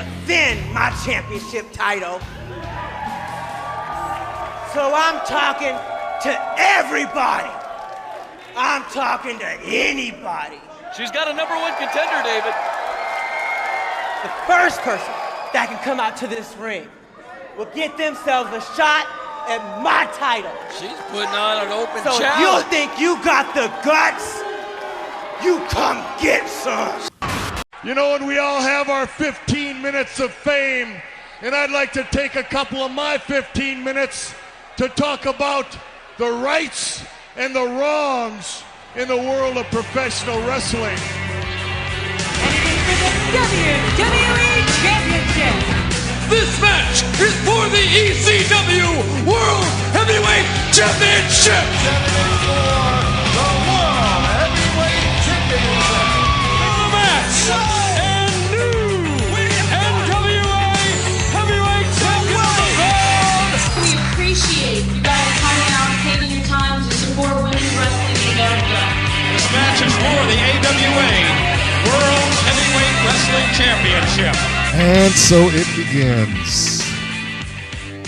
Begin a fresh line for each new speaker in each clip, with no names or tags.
defend my championship title. So I'm talking to everybody. I'm talking to anybody.
She's got a #1 contender, David.
The first person that can come out to this ring will get themselves a shot at my title.
She's putting on an open
so
challenge.
So if you think you got the guts, you come get some.
You know, and we all have our 15 minutes of fame, and I'd like to take a couple of my 15 minutes to talk about the rights and the wrongs in the world of professional wrestling.
And it is for the WWE Championship.
This match is for the ECW World Heavyweight Championship.
For the World Heavyweight Championship.
The match and new NWA Heavyweight Champion.
We appreciate you guys coming out and taking your time to support women's wrestling in America.
This match is for the AWA World Heavyweight Wrestling Championship.
And so it begins.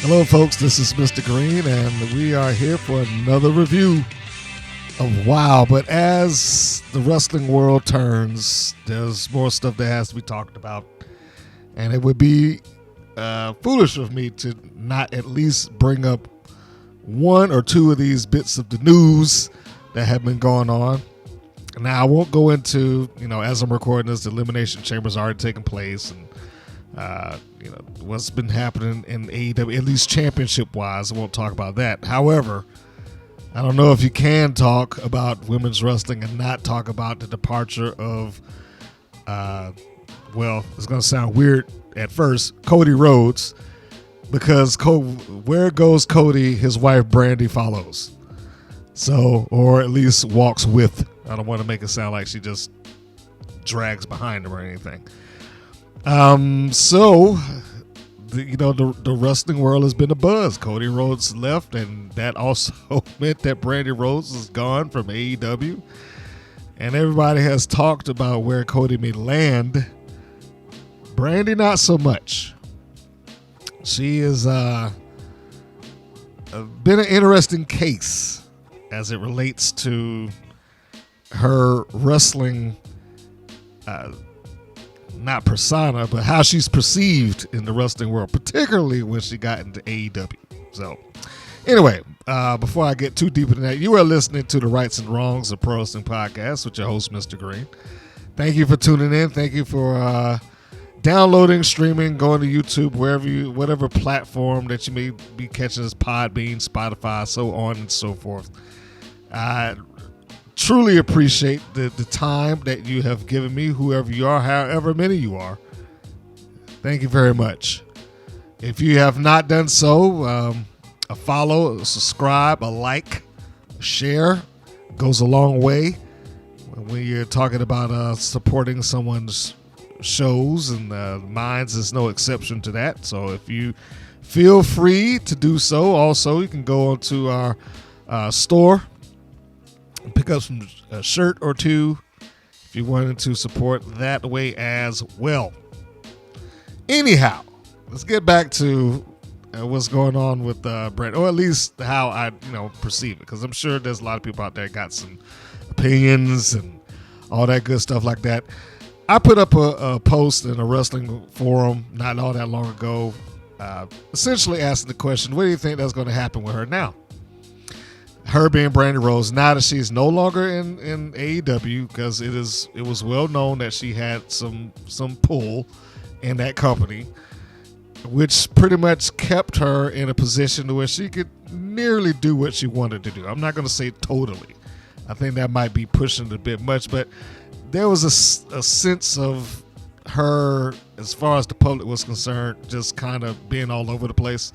Hello, folks. This is Mr. Green, and we are here for another review of WOW. But as the wrestling world turns, there's more stuff that has to be talked about. And it would be foolish of me to not at least bring up one or two of these bits of the news that have been going on. Now, I won't go into, as I'm recording this, the Elimination Chamber's already taken place, and what's been happening in AEW, at least championship-wise. I won't talk about that. However, I don't know if you can talk about women's wrestling and not talk about the departure of, it's going to sound weird at first, Cody Rhodes, because where goes Cody, his wife Brandy follows. So, or at least walks with. I don't want to make it sound like she just drags behind him or anything. The wrestling world has been abuzz. Cody Rhodes left, and that also meant that Brandy Rhodes is gone from AEW. And everybody has talked about where Cody may land. Brandy, not so much. She has been an interesting case as it relates to her wrestling, not persona, but how she's perceived in the wrestling world, particularly when she got into AEW. So, anyway, before I get too deep into that, you are listening to the Rights and Wrongs of Pro Wrestling Podcast with your host, Mr. Green. Thank you for tuning in. Thank you for downloading, streaming, going to YouTube, whatever platform that you may be catching this, Podbean, Spotify, so on and so forth. I truly appreciate the time that you have given me, whoever you are, however many you are. Thank you very much. If you have not done so, a follow, a subscribe, a like, a share goes a long way when you're talking about supporting someone's shows, and Minds is no exception to that. So if you feel free to do so, also you can go onto our store, pick up a shirt or two if you wanted to support that way as well. Anyhow, let's get back to what's going on with Brent, or at least how I perceive it, because I'm sure there's a lot of people out there got some opinions and all that good stuff like that. I put up a post in a wrestling forum not all that long ago, essentially asking the question, what do you think that's going to happen with her now? Her being Brandy Rhodes, now that she's no longer in AEW, because it was well known that she had some pull in that company, which pretty much kept her in a position where she could nearly do what she wanted to do. I'm not going to say totally. I think that might be pushing it a bit much, but there was a sense of her, as far as the public was concerned, just kind of being all over the place.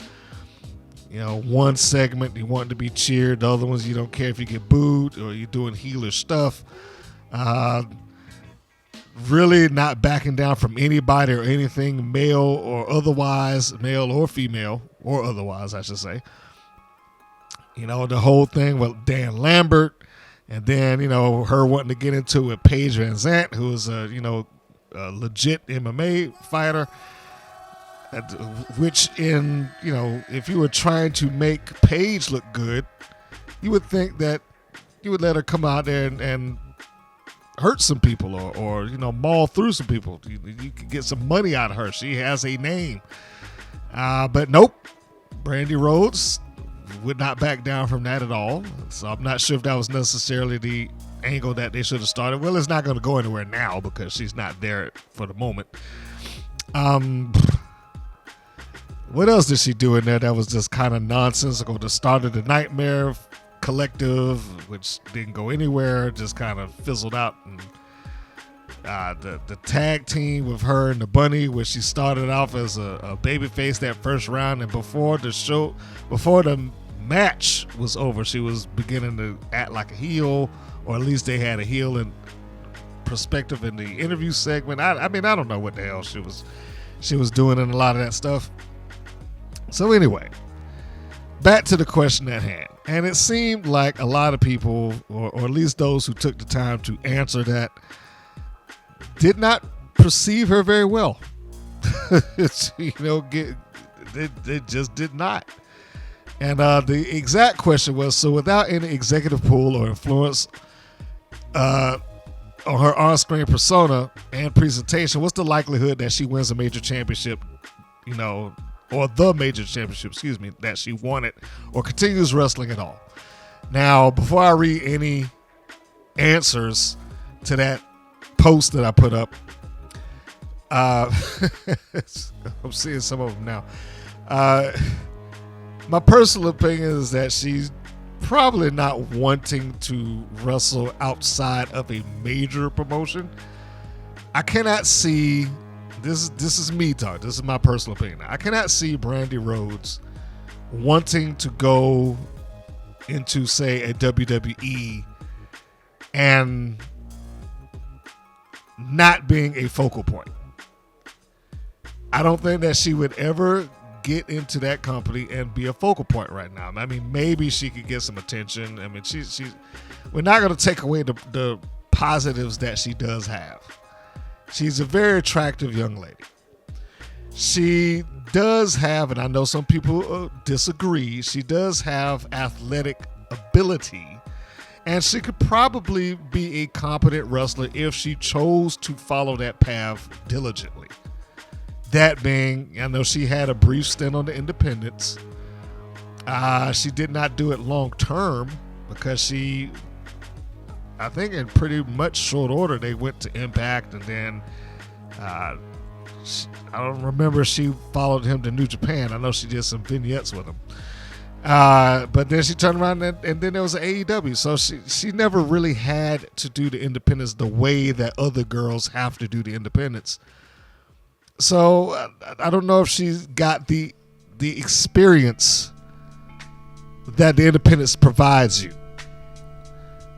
One segment you want to be cheered, the other ones you don't care if you get booed or you're doing heelish stuff. Really not backing down from anybody or anything, male or otherwise, male or female, or otherwise, I should say. The whole thing with Dan Lambert, and then, her wanting to get into it with Paige Van Zandt, who is a legit MMA fighter. which if you were trying to make Paige look good, you would think that you would let her come out there and hurt some people or maul through some people. You could get some money out of her. She has a name. But nope, Brandy Rhodes would not back down from that at all. So I'm not sure if that was necessarily the angle that they should have started. Well, it's not going to go anywhere now because she's not there for the moment. What else did she do in there that was just kind of nonsensical? The start of the Nightmare Collective, which didn't go anywhere, just kind of fizzled out. And the tag team with her and the Bunny, where she started off as a babyface that first round, and before the match was over, she was beginning to act like a heel, or at least they had a heel in perspective in the interview segment. I mean, I don't know what the hell she was doing in a lot of that stuff. So anyway, back to the question at hand. And it seemed like a lot of people, or at least those who took the time to answer that, did not perceive her very well. They just did not. And the exact question was, so without any executive pull or influence on her on-screen persona and presentation, what's the likelihood that she wins a major championship, or the major championship, that she wanted, or continues wrestling at all? Now, before I read any answers to that post that I put up, I'm seeing some of them now. My personal opinion is that she's probably not wanting to wrestle outside of a major promotion. I cannot see, this is me talking, this is my personal opinion. I cannot see Brandy Rhodes wanting to go into, say, a WWE and not being a focal point. I don't think that she would ever get into that company and be a focal point right now. I mean, maybe she could get some attention. I mean, she's we're not going to take away the positives that she does have. She's a very attractive young lady. She does have, and I know some people disagree, she does have athletic ability, and she could probably be a competent wrestler if she chose to follow that path diligently. That being, I know she had a brief stint on the independents. She did not do it long term because I think in pretty much short order, they went to Impact, and then I don't remember if she followed him to New Japan. I know she did some vignettes with him. But then she turned around and then there was an AEW. So she never really had to do the independents the way that other girls have to do the independents. So I don't know if she's got the experience that the independents provides you.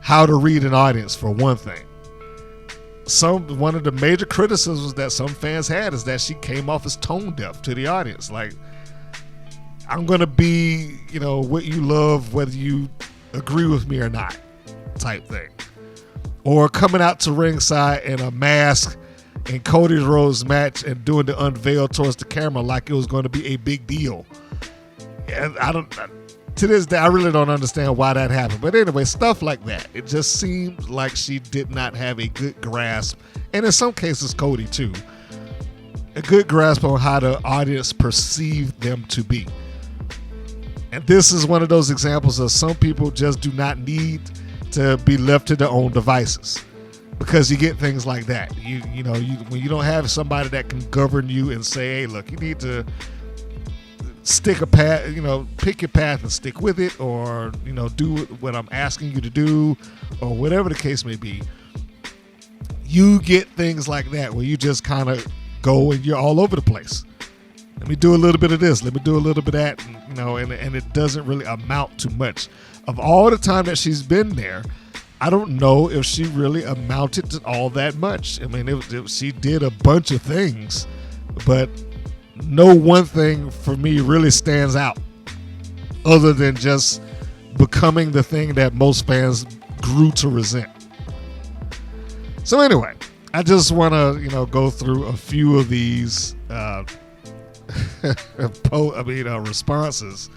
How to read an audience, for one thing. One of the major criticisms that some fans had is that she came off as tone deaf to the audience. Like, I'm going to be, what you love, whether you agree with me or not, type thing. Or coming out to ringside in a mask in Cody Rhodes' match and doing the unveil towards the camera like it was going to be a big deal. And to this day, I really don't understand why that happened. But anyway, stuff like that. It just seems like she did not have a good grasp, and in some cases, Cody too, a good grasp on how the audience perceived them to be. And this is one of those examples of some people just do not need to be left to their own devices, because you get things like that. When you don't have somebody that can govern you and say, hey, look, you need to stick a path, pick your path and stick with it, or, do what I'm asking you to do, or whatever the case may be. You get things like that where you just kind of go and you're all over the place. Let me do a little bit of this. Let me do a little bit of that. And it doesn't really amount to much. Of all the time that she's been there, I don't know if she really amounted to all that much. I mean, she did a bunch of things, but no one thing for me really stands out other than just becoming the thing that most fans grew to resent. So anyway, I just want to, go through a few of these responses.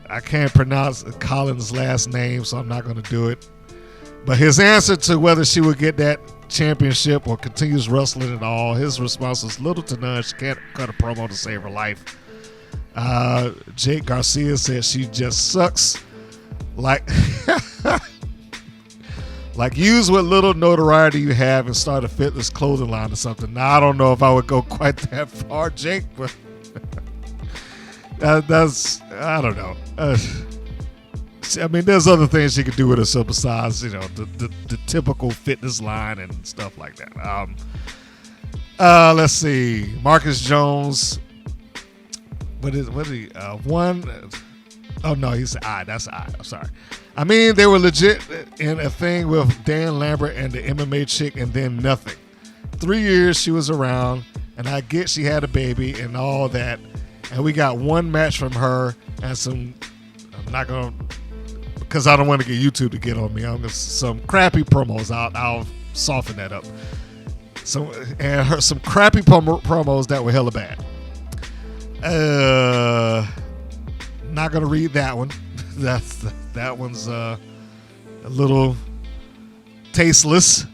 I can't pronounce Colin's last name, so I'm not going to do it. But his answer to whether she would get that championship or continues wrestling at all, his response was little to none. She can't cut a promo to save her life. Jake Garcia said she just sucks. Like use what little notoriety you have and start a fitness clothing line or something. Now, I don't know if I would go quite that far, Jake, but that's, I don't know. There's other things she could do with herself besides, the typical fitness line and stuff like that. Let's see. Marcus Jones. What is he? One. Oh, no, he's I. That's I. I'm sorry. They were legit in a thing with Dan Lambert and the MMA chick and then nothing. 3 years she was around, and I get she had a baby and all that. And we got one match from her and some, I'm not going to, because I don't want to get YouTube to get on me. I'm some crappy promos. I'll soften that up. Some crappy promos that were hella bad. Not gonna read that one. That one's a little tasteless.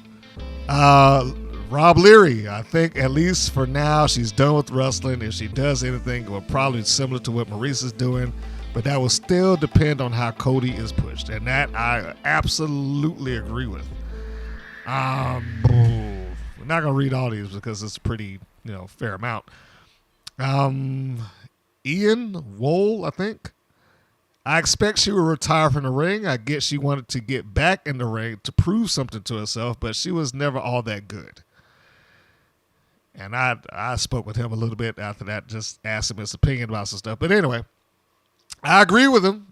Rob Leary, I think at least for now she's done with wrestling. If she does anything, it will probably be similar to what Maurice is doing, but that will still depend on how Cody is pushed, and that I absolutely agree with. We're not gonna read all these because it's pretty, fair amount. Ian Wool, I think. I expect she will retire from the ring. I guess she wanted to get back in the ring to prove something to herself, but she was never all that good. And I spoke with him a little bit after that, just asked him his opinion about some stuff. But anyway, I agree with him.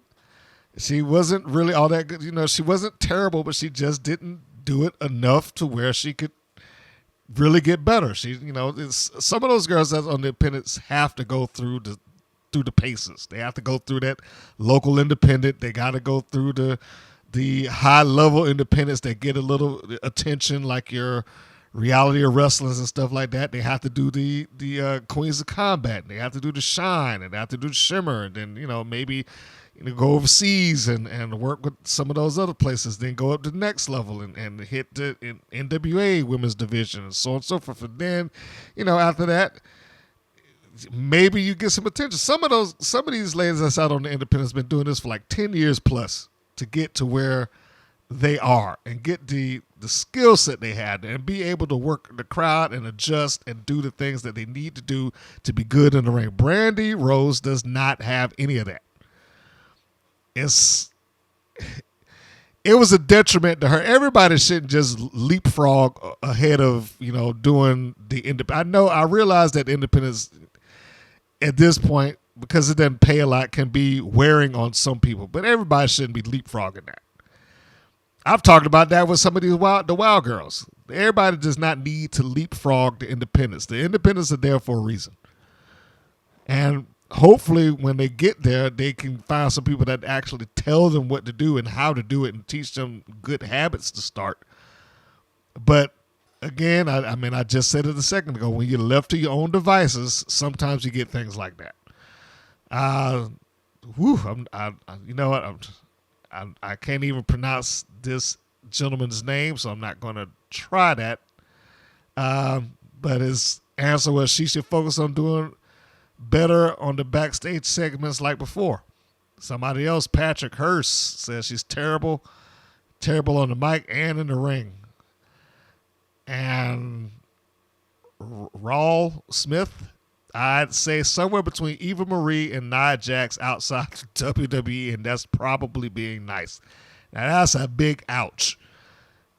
She wasn't really all that good. She wasn't terrible, but she just didn't do it enough to where she could really get better. She, some of those girls that's on the independents have to go through the paces. They have to go through that local independent. They got to go through the high level independents that get a little attention, like your reality of wrestlers and stuff like that. They have to do the Queens of Combat. They have to do the Shine, and they have to do the Shimmer, and then maybe go overseas and work with some of those other places. Then go up to the next level and hit the NWA women's division and so on and so forth. And then after that, maybe you get some attention. Some of these ladies that's out on the independents been doing this for like 10 years plus to get to where they are and get the skill set they had and be able to work the crowd and adjust and do the things that they need to do to be good in the ring. Brandy Rhodes does not have any of that. It was a detriment to her. Everybody shouldn't just leapfrog ahead of, doing the independent. I realize that independence at this point, because it doesn't pay a lot, can be wearing on some people, but everybody shouldn't be leapfrogging that. I've talked about that with some of these the wild girls. Everybody does not need to leapfrog the independents. The independents are there for a reason. And hopefully when they get there, they can find some people that actually tell them what to do and how to do it and teach them good habits to start. But again, I just said it a second ago, when you're left to your own devices, sometimes you get things like that. You know what? I can't even pronounce this gentleman's name, so I'm not going to try that. But his answer was she should focus on doing better on the backstage segments like before. Somebody else, Patrick Hurst, says she's terrible on the mic and in the ring. And Raul Smith, I'd say somewhere between Eva Marie and Nia Jax outside WWE, and that's probably being nice. Now, that's a big ouch.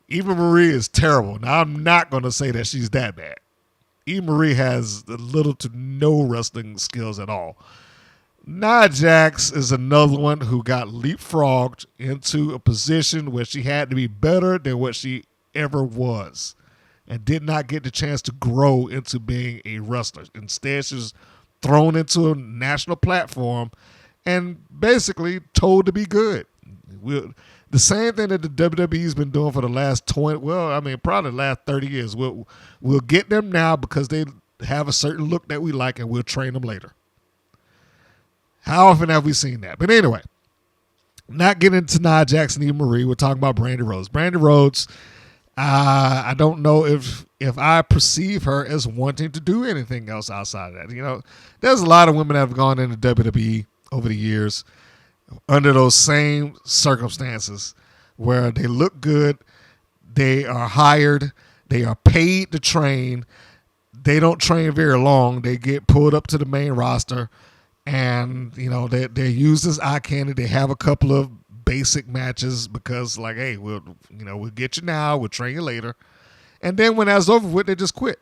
Eva Marie is terrible. Now, I'm not going to say that she's that bad. Eva Marie has little to no wrestling skills at all. Nia Jax is another one who got leapfrogged into a position where she had to be better than what she ever was, and did not get the chance to grow into being a wrestler. Instead, she was thrown into a national platform and basically told to be good. The same thing that the WWE's been doing for the last probably the last 30 years. We'll get them now because they have a certain look that we like and we'll train them later. How often have we seen that? But anyway, not getting into Nia Jackson, Eva Marie. We're talking about Brandy Rhodes. Brandy Rhodes, I don't know if I perceive her as wanting to do anything else outside of that. You know, there's a lot of women that have gone into WWE over the years under those same circumstances where they look good, they are hired, they are paid to train, they don't train very long, they get pulled up to the main roster, and you know they're used as eye candy. They have a couple of basic matches because, like, hey, we'll get you now, we'll train you later, and then when that's over with, they just quit.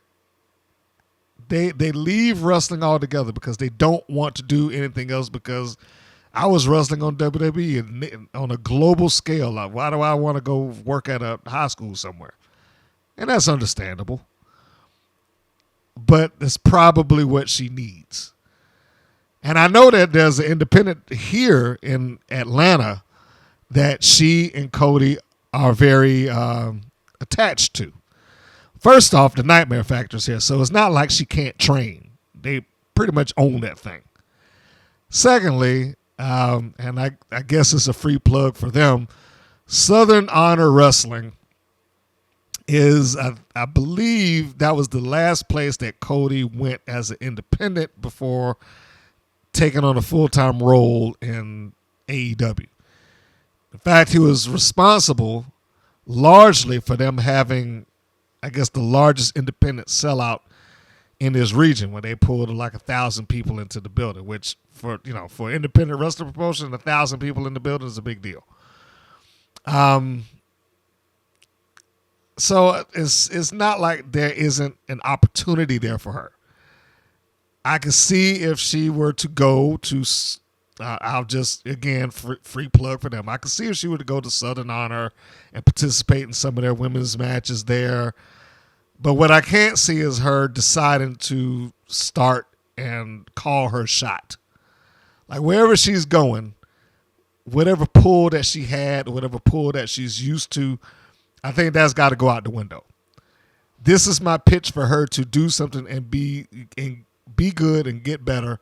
They leave wrestling altogether because they don't want to do anything else. Because I was wrestling on WWE and on a global scale. Like, why do I want to go work at a high school somewhere? And that's understandable. But it's probably what she needs. And I know that there's an independent here in Atlanta that she and Cody are very attached to. First off, the Nightmare Factor's here, so it's not like she can't train. They pretty much own that thing. Secondly, and I guess it's a free plug for them, Southern Honor Wrestling is, I believe that was the last place that Cody went as an independent before taking on a full-time role in AEW. In fact, he was responsible largely for them having, I guess, the largest independent sellout in this region when they pulled like 1,000 people into the building, which for independent wrestling promotion, 1,000 people in the building is a big deal. So it's not like there isn't an opportunity there for her. I could see if she were to go to, I'll just, again, free plug for them. I could see if she were to go to Southern Honor and participate in some of their women's matches there. But what I can't see is her deciding to start and call her shot. Like, wherever she's going, whatever pull that she had, whatever pull that she's used to, I think that's got to go out the window. This is my pitch for her to do something and be good and get better.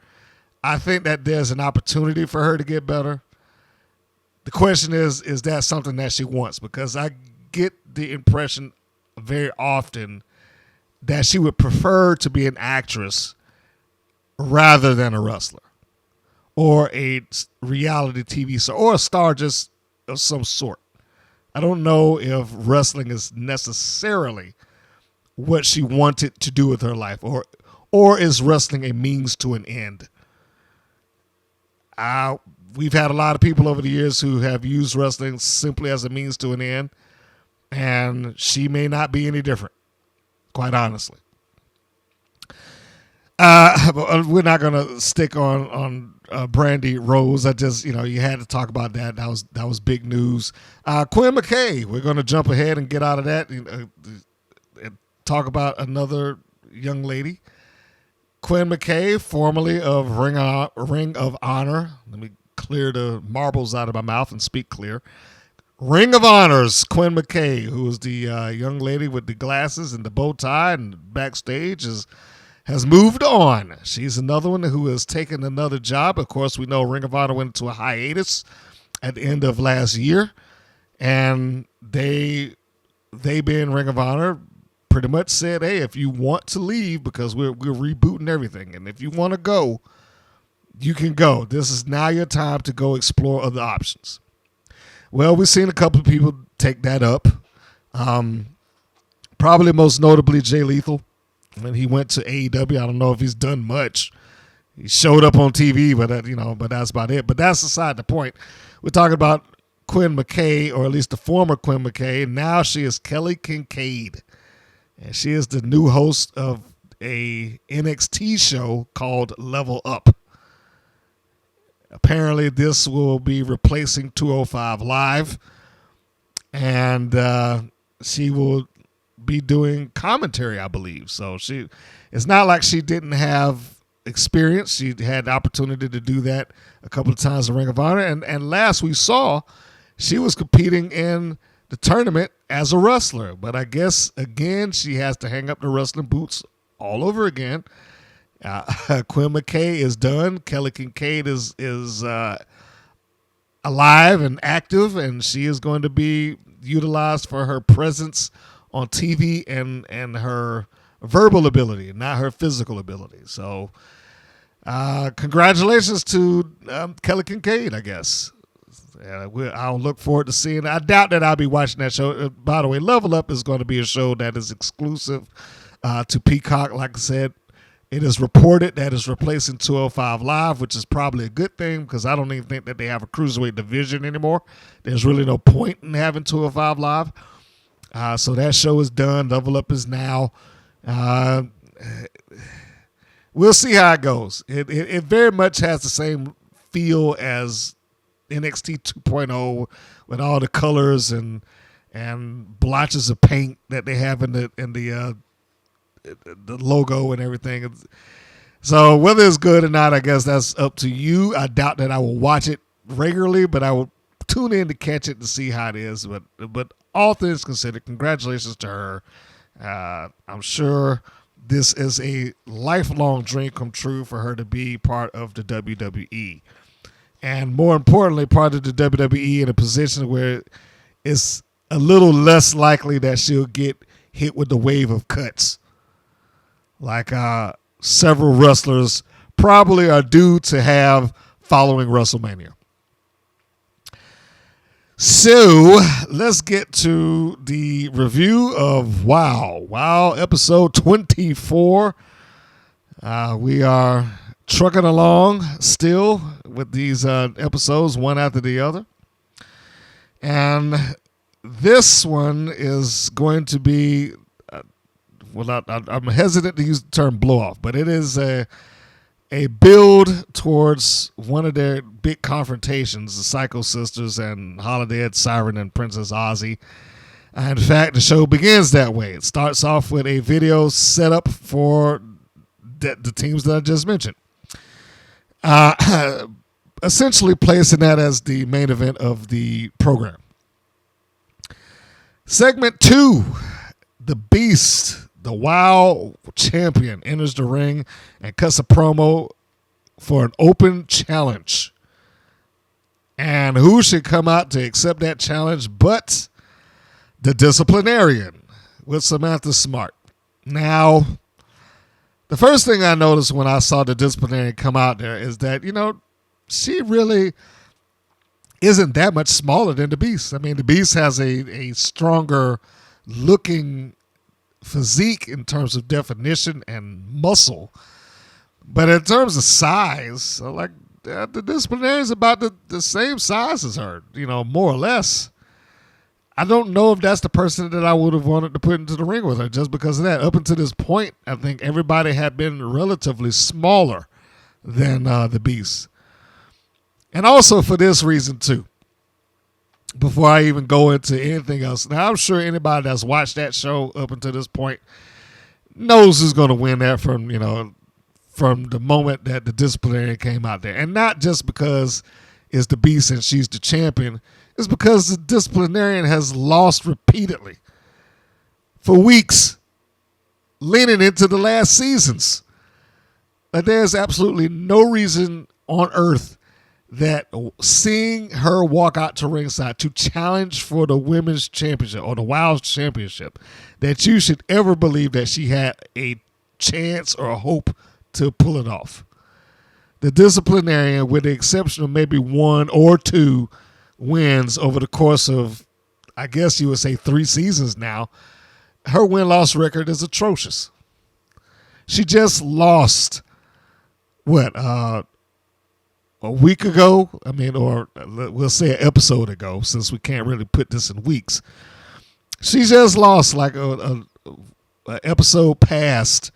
I think that there's an opportunity for her to get better. The question is that something that she wants? Because I get the impression very often that she would prefer to be an actress rather than a wrestler or a reality TV star or a star just of some sort. I don't know if wrestling is necessarily what she wanted to do with her life, or is wrestling a means to an end? We've had a lot of people over the years who have used wrestling simply as a means to an end, and she may not be any different, quite honestly. But we're not going to stick on Brandy Rhodes. I just, you had to talk about that. That was big news. Quinn Mckay, we're going to jump ahead and get out of that and talk about another young lady. Quinn Mckay, formerly of Ring of Honor. Let me clear the marbles out of my mouth and speak clear. Ring of Honor's Quinn Mckay, who is the young lady with the glasses and the bow tie and Backstage, has moved on. She's another one who has taken another job. Of course, we know Ring of Honor went into a hiatus at the end of last year, and they being Ring of Honor pretty much said, hey, if you want to leave, because we're rebooting everything, and if you want to go, you can go. This is now your time to go explore other options. Well, we've seen a couple of people take that up. Probably most notably Jay Lethal. When he went to AEW, I don't know if he's done much. He showed up on TV, but that's about it. But that's aside the point. We're talking about Quinn Mckay, or at least the former Quinn Mckay. Now she is Kelly Kincaid, and she is the new host of a NXT show called Level Up. Apparently, this will be replacing 205 Live, and she will be doing commentary, I believe. So it's not like she didn't have experience. She had the opportunity to do that a couple of times in Ring of Honor. And last we saw, she was competing in the tournament as a wrestler. But I guess, again, she has to hang up the wrestling boots all over again. Quinn Mckay is done. Kelly Kincaid is alive and active, and she is going to be utilized for her presence on TV and her verbal ability, not her physical ability. So congratulations to Kelly Kincaid, I guess. I'll look forward to seeing it. I doubt that I'll be watching that show. By the way, Level Up is going to be a show that is exclusive to Peacock. Like I said, it is reported that it's replacing 205 Live, which is probably a good thing because I don't even think that they have a cruiserweight division anymore. There's really no point in having 205 Live. So that show is done. Level Up is now. We'll see how it goes. It very much has the same feel as NXT 2.0 with all the colors and blotches of paint that they have in the logo and everything. So whether it's good or not, I guess that's up to you. I doubt that I will watch it regularly, but I will tune in to catch it to see how it is. But all things considered, congratulations to her. I'm sure this is a lifelong dream come true for her to be part of the WWE. And more importantly, part of the WWE in a position where it's a little less likely that she'll get hit with the wave of cuts. Like several wrestlers probably are due to have following WrestleMania. So let's get to the review of Wow episode 24. We are trucking along still with these episodes one after the other. And this one is going to be, I'm hesitant to use the term blow off, but it is a build towards one of their big confrontations, the Psycho Sisters and Holidead, Siren, and Princess Aussie. In fact, the show begins that way. It starts off with a video set up for the teams that I just mentioned. Essentially placing that as the main event of the program. Segment 2, the Beast, the WOW champion, enters the ring and cuts a promo for an open challenge. And who should come out to accept that challenge but the disciplinarian with Samantha Smart. Now, the first thing I noticed when I saw the disciplinarian come out there is that, she really isn't that much smaller than the Beast. I mean, the Beast has a stronger looking physique in terms of definition and muscle. But in terms of size, the disciplinarian is about the same size as her, more or less. I don't know if that's the person that I would have wanted to put into the ring with her just because of that. Up until this point, I think everybody had been relatively smaller than the Beast. And also for this reason, too, before I even go into anything else. Now, I'm sure anybody that's watched that show up until this point knows who's going to win that from the moment that the disciplinarian came out there. And not just because it's the Beast and she's the champion. It's because the disciplinarian has lost repeatedly for weeks leading into the last seasons. There's absolutely no reason on earth that seeing her walk out to ringside to challenge for the women's championship or the WOW championship, that you should ever believe that she had a chance or a hope to pull it off. The disciplinarian, with the exception of maybe 1 or 2 wins over the course of, I guess you would say 3 seasons now, her win-loss record is atrocious. She just lost, a week ago, or we'll say an episode ago, since we can't really put this in weeks. She just lost a episode past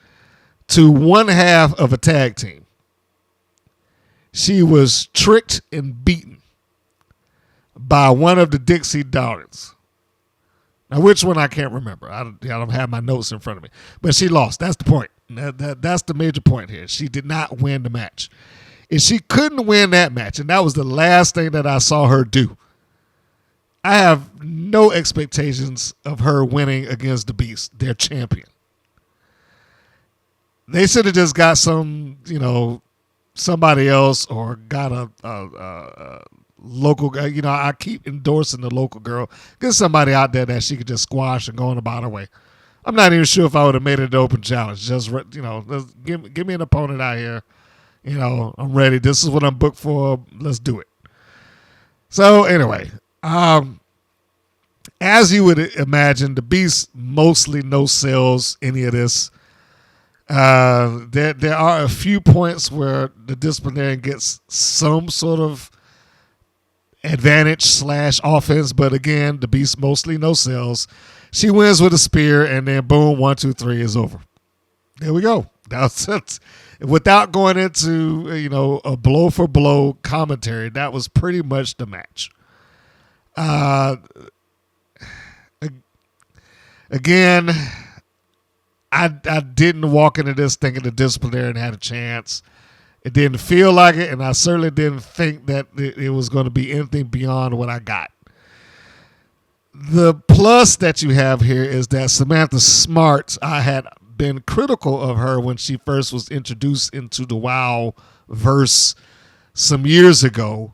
to one half of a tag team. She was tricked and beaten by one of the Dixie Daughters. Now, which one I can't remember. I don't have my notes in front of me. But she lost. That's the point. That's the major point here. She did not win the match. If she couldn't win that match, and that was the last thing that I saw her do, I have no expectations of her winning against the Beast, their champion. They should have just got somebody else, or got a local guy. I keep endorsing the local girl. Get somebody out there that she could just squash and go on about her way. I'm not even sure if I would have made it an open challenge. Just, give me an opponent out here. I'm ready. This is what I'm booked for. Let's do it. So anyway, as you would imagine, the Beast mostly no sells any of this. There are a few points where the disciplinarian gets some sort of advantage / offense, but again, the Beast mostly no sells. She wins with a spear, and then boom, 1, 2, 3 is over. There we go. That's it. Without going into a blow for blow commentary, that was pretty much the match. Again, I didn't walk into this thinking the disciplinarian had a chance. It didn't feel like it, and I certainly didn't think that it was going to be anything beyond what I got. The plus that you have here is that Samantha Smart, I had been critical of her when she first was introduced into the WoW verse some years ago,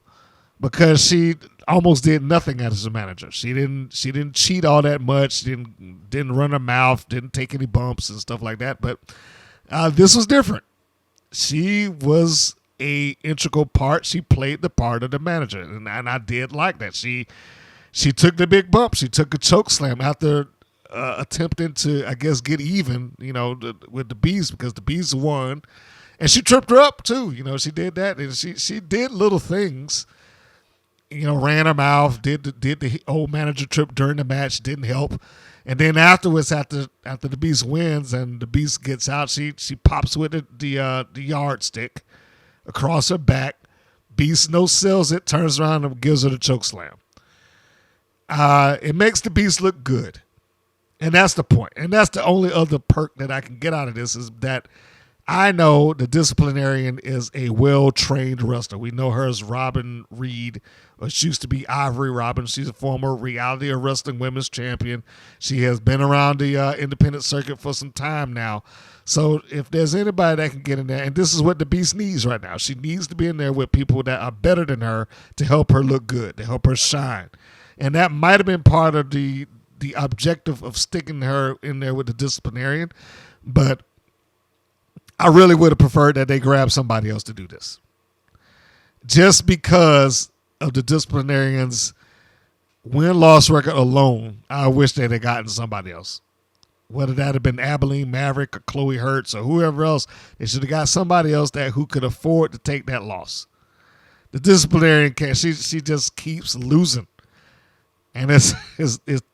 because she almost did nothing as a manager. She didn't cheat all that much. She didn't run her mouth, didn't take any bumps and stuff like that. But this was different. She was a integral part. She played the part of the manager, and I did like that. She took the big bump. She took a choke slam after attempting to, I guess, get even, with the Beast, because the Beast won, and she tripped her up too. She did that, and she did little things. Ran her mouth, did the old manager trip during the match, didn't help. And then afterwards, after the Beast wins and the Beast gets out, she pops with the yardstick across her back. Beast no sells it, turns around and gives her the choke slam. It makes the Beast look good. And that's the point. And that's the only other perk that I can get out of this, is that I know the disciplinarian is a well-trained wrestler. We know her as Robin Reed, or she used to be Ivory Robin. She's a former Reality of Wrestling Women's Champion. She has been around the independent circuit for some time now. So if there's anybody that can get in there, and this is what the Beast needs right now, she needs to be in there with people that are better than her to help her look good, to help her shine. And that might have been part of the objective of sticking her in there with the disciplinarian, but I really would have preferred that they grab somebody else to do this. Just because of the disciplinarian's win-loss record alone, I wish they'd have gotten somebody else. Whether that had been Abilene Maverick or Chloe Hertz or whoever else, they should have got somebody else who could afford to take that loss. The disciplinarian she just keeps losing. And it's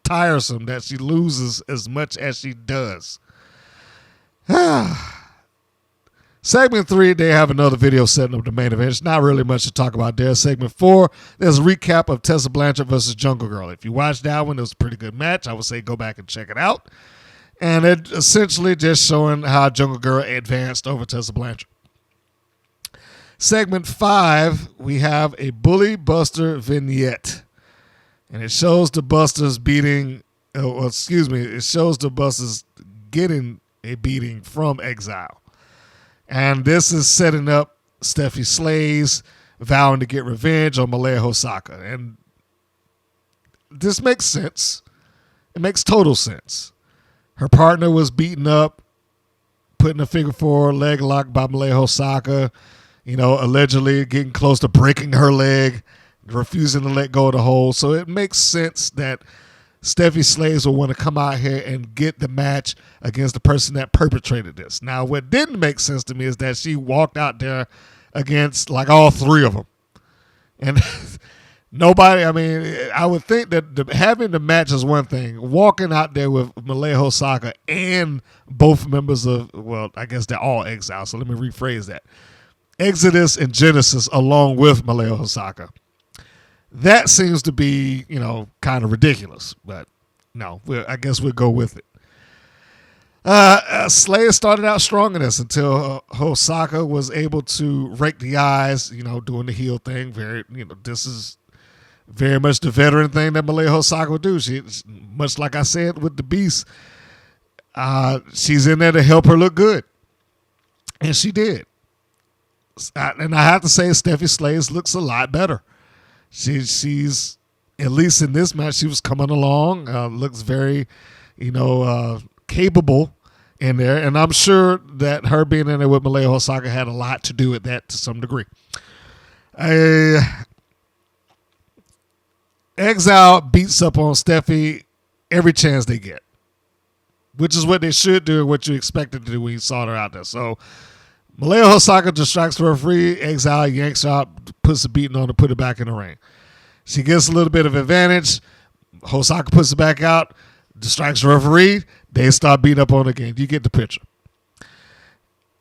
tiresome that she loses as much as she does. Segment 3, they have another video setting up the main event. It's not really much to talk about there. Segment 4, there's a recap of Teza Blanchard versus Jungle Girl. If you watched that one, it was a pretty good match. I would say go back and check it out. And it essentially just showing how Jungle Girl advanced over Teza Blanchard. Segment 5, we have a Bully Buster vignette. And it shows the Busters it shows the Busters getting a beating from Exile. And this is setting up Steffi Slays vowing to get revenge on Malaya Hosaka. And this makes sense. It makes total sense. Her partner was beaten up, putting a figure 4 leg lock by Malaya Hosaka, allegedly getting close to breaking her leg, refusing to let go of the hold. So it makes sense that Steffi Slays will want to come out here and get the match against the person that perpetrated this. Now, what didn't make sense to me is that she walked out there against like all 3 of them. And nobody, I would think that having the match is one thing. Walking out there with Malaya Hosaka and both members of, well, I guess they're all Exile, so let me rephrase that. Exodus and Genesis along with Malaya Hosaka. That seems to be, kind of ridiculous, but no, I guess we'll go with it. Slayer started out strong in this until Hosaka was able to rake the eyes, doing the heel thing. This is very much the veteran thing that Malaya Hosaka would do. She, much like I said with the Beast, she's in there to help her look good. And she did. And I have to say, Steffi Slays looks a lot better. She's, at least in this match, she was coming along, looks very, capable in there. And I'm sure that her being in there with Malaya Hosaka had a lot to do with that to some degree. Exile beats up on Steffi every chance they get, which is what they should do and what you expected to do when you saw her out there. So Malaya Hosaka distracts the referee. Exile yanks her out, puts a beating on her, put it back in the ring. She gets a little bit of advantage. Hosaka puts it back out, distracts the referee. They start beating up on her again. You get the picture.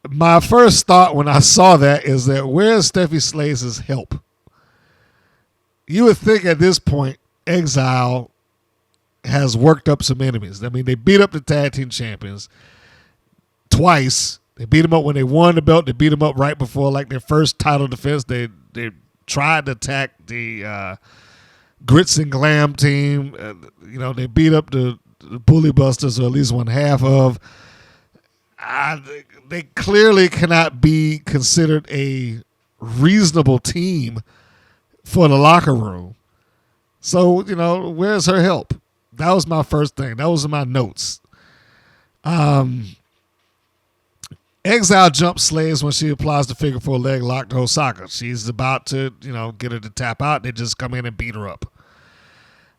My first thought when I saw that is that where's Steffi Slays' help? You would think at this point Exile has worked up some enemies. I mean, they beat up the tag team champions twice. They beat them up when they won the belt. They beat them up right before like their first title defense. They tried to attack the Grits and Glam team. They beat up the Bully Busters, or at least one half of. They clearly cannot be considered a reasonable team for the locker room. So, where's her help? That was my first thing. That was in my notes. Exile jumps Slays when she applies the figure 4 leg lock to Hosaka. She's about to, get her to tap out. They just come in and beat her up.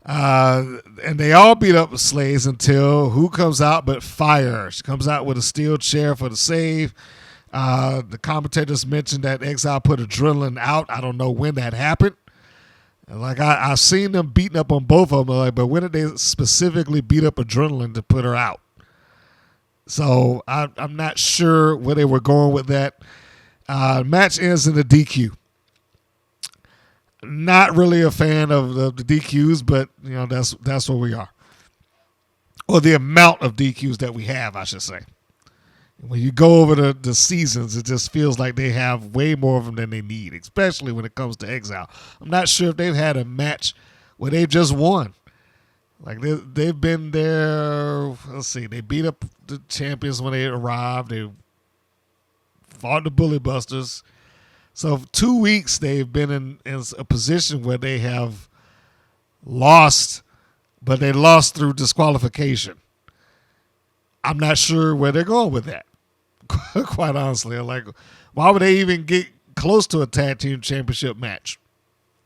And they all beat up Slays until who comes out but Fire. She comes out with a steel chair for the save. The commentators mentioned that Exile put Adrenaline out. I don't know when that happened. And I've seen them beating up on both of them, but when did they specifically beat up Adrenaline to put her out? So I'm not sure where they were going with that. Match ends in a DQ. Not really a fan of the DQs, but that's where we are, or the amount of DQs that we have, I should say. When you go over the seasons, it just feels like they have way more of them than they need, especially when it comes to Exile. I'm not sure if they've had a match where they just won. Like they've been there. Let's see, they beat up the champions when they arrived. They fought the Bully Busters. So for 2 weeks they've been in a position where they have lost, but they lost through disqualification. I'm not sure where they're going with that. Quite honestly, why would they even get close to a tag team championship match?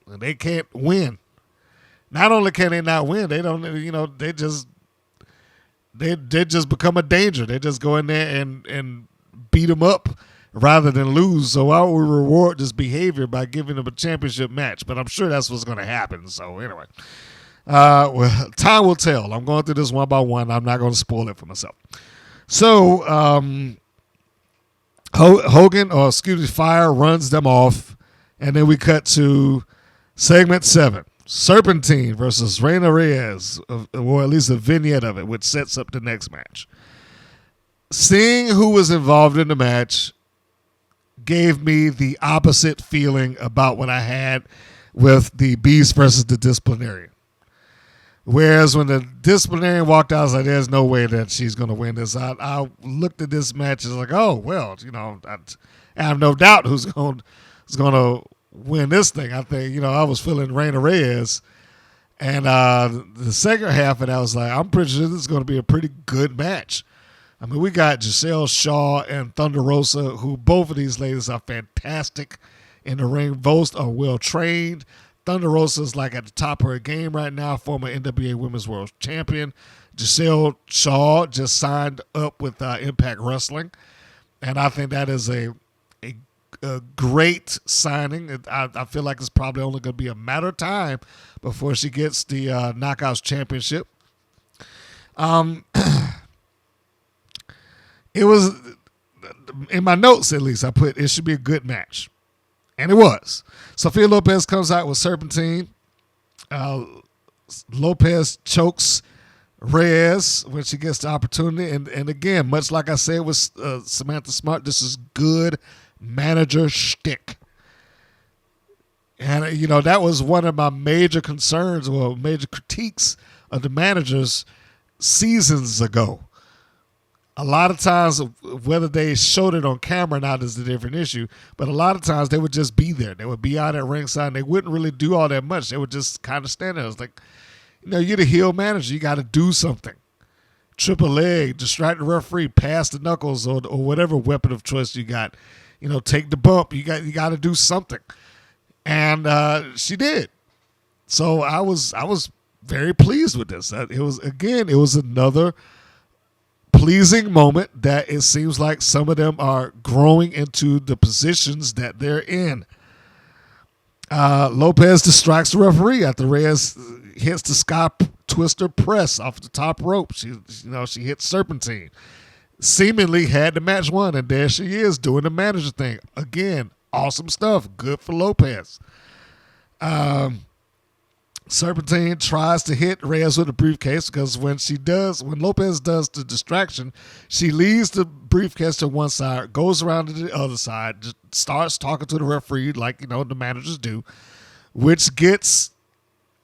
They can't win. Not only can they not win, they don't. They just become a danger. They just go in there and beat them up rather than lose. So I would reward this behavior by giving them a championship match. But I'm sure that's what's going to happen. So anyway, well, time will tell. I'm going through this one by one. I'm not going to spoil it for myself. So Fire runs them off, and then we cut to segment 7. Serpentine versus Reina Reyes, or at least a vignette of it, which sets up the next match. Seeing who was involved in the match gave me the opposite feeling about what I had with the Beast versus the Disciplinarian. Whereas when the Disciplinarian walked out, I was like, there's no way that she's going to win this. I looked at this match and was like, oh, well, I have no doubt who's going to win this thing. I think, I was feeling Reina Reyes. And the second half of that, I was like, I'm pretty sure this is going to be a pretty good match. I mean, we got Giselle Shaw and Thunder Rosa, who both of these ladies are fantastic in the ring. Both are well trained. Thunder Rosa is at the top of her game right now, former NWA Women's World Champion. Giselle Shaw just signed up with Impact Wrestling. And I think that is a great signing. I feel like it's probably only going to be a matter of time before she gets the Knockouts Championship. It was, in my notes at least, I put it should be a good match. And it was. Sophia Lopez comes out with Serpentine. Lopez chokes Reyes when she gets the opportunity. And again, much like I said with Samantha Smart, this is good manager shtick. And, that was one of my major concerns or major critiques of the managers seasons ago. a lot of times, whether they showed it on camera or not is a different issue, but a lot of times they would just be there. They would be out at ringside and they wouldn't really do all that much. They would just kind of stand there. It was like, you're the heel manager. You got to do something. Trip a leg, distract the referee, pass the knuckles or whatever weapon of choice you got. Take the bump. You got to do something. And she did. So I was very pleased with this. It was another pleasing moment that it seems like some of them are growing into the positions that they're in. Lopez distracts the referee after Reyes hits the Sky Twister press off the top rope. She hits Serpentine. Seemingly had the match won, and there she is doing the manager thing. Again, awesome stuff. Good for Lopez. Serpentine tries to hit Reyes with a briefcase because when Lopez does the distraction, she leaves the briefcase to one side, goes around to the other side, just starts talking to the referee like the managers do, which gets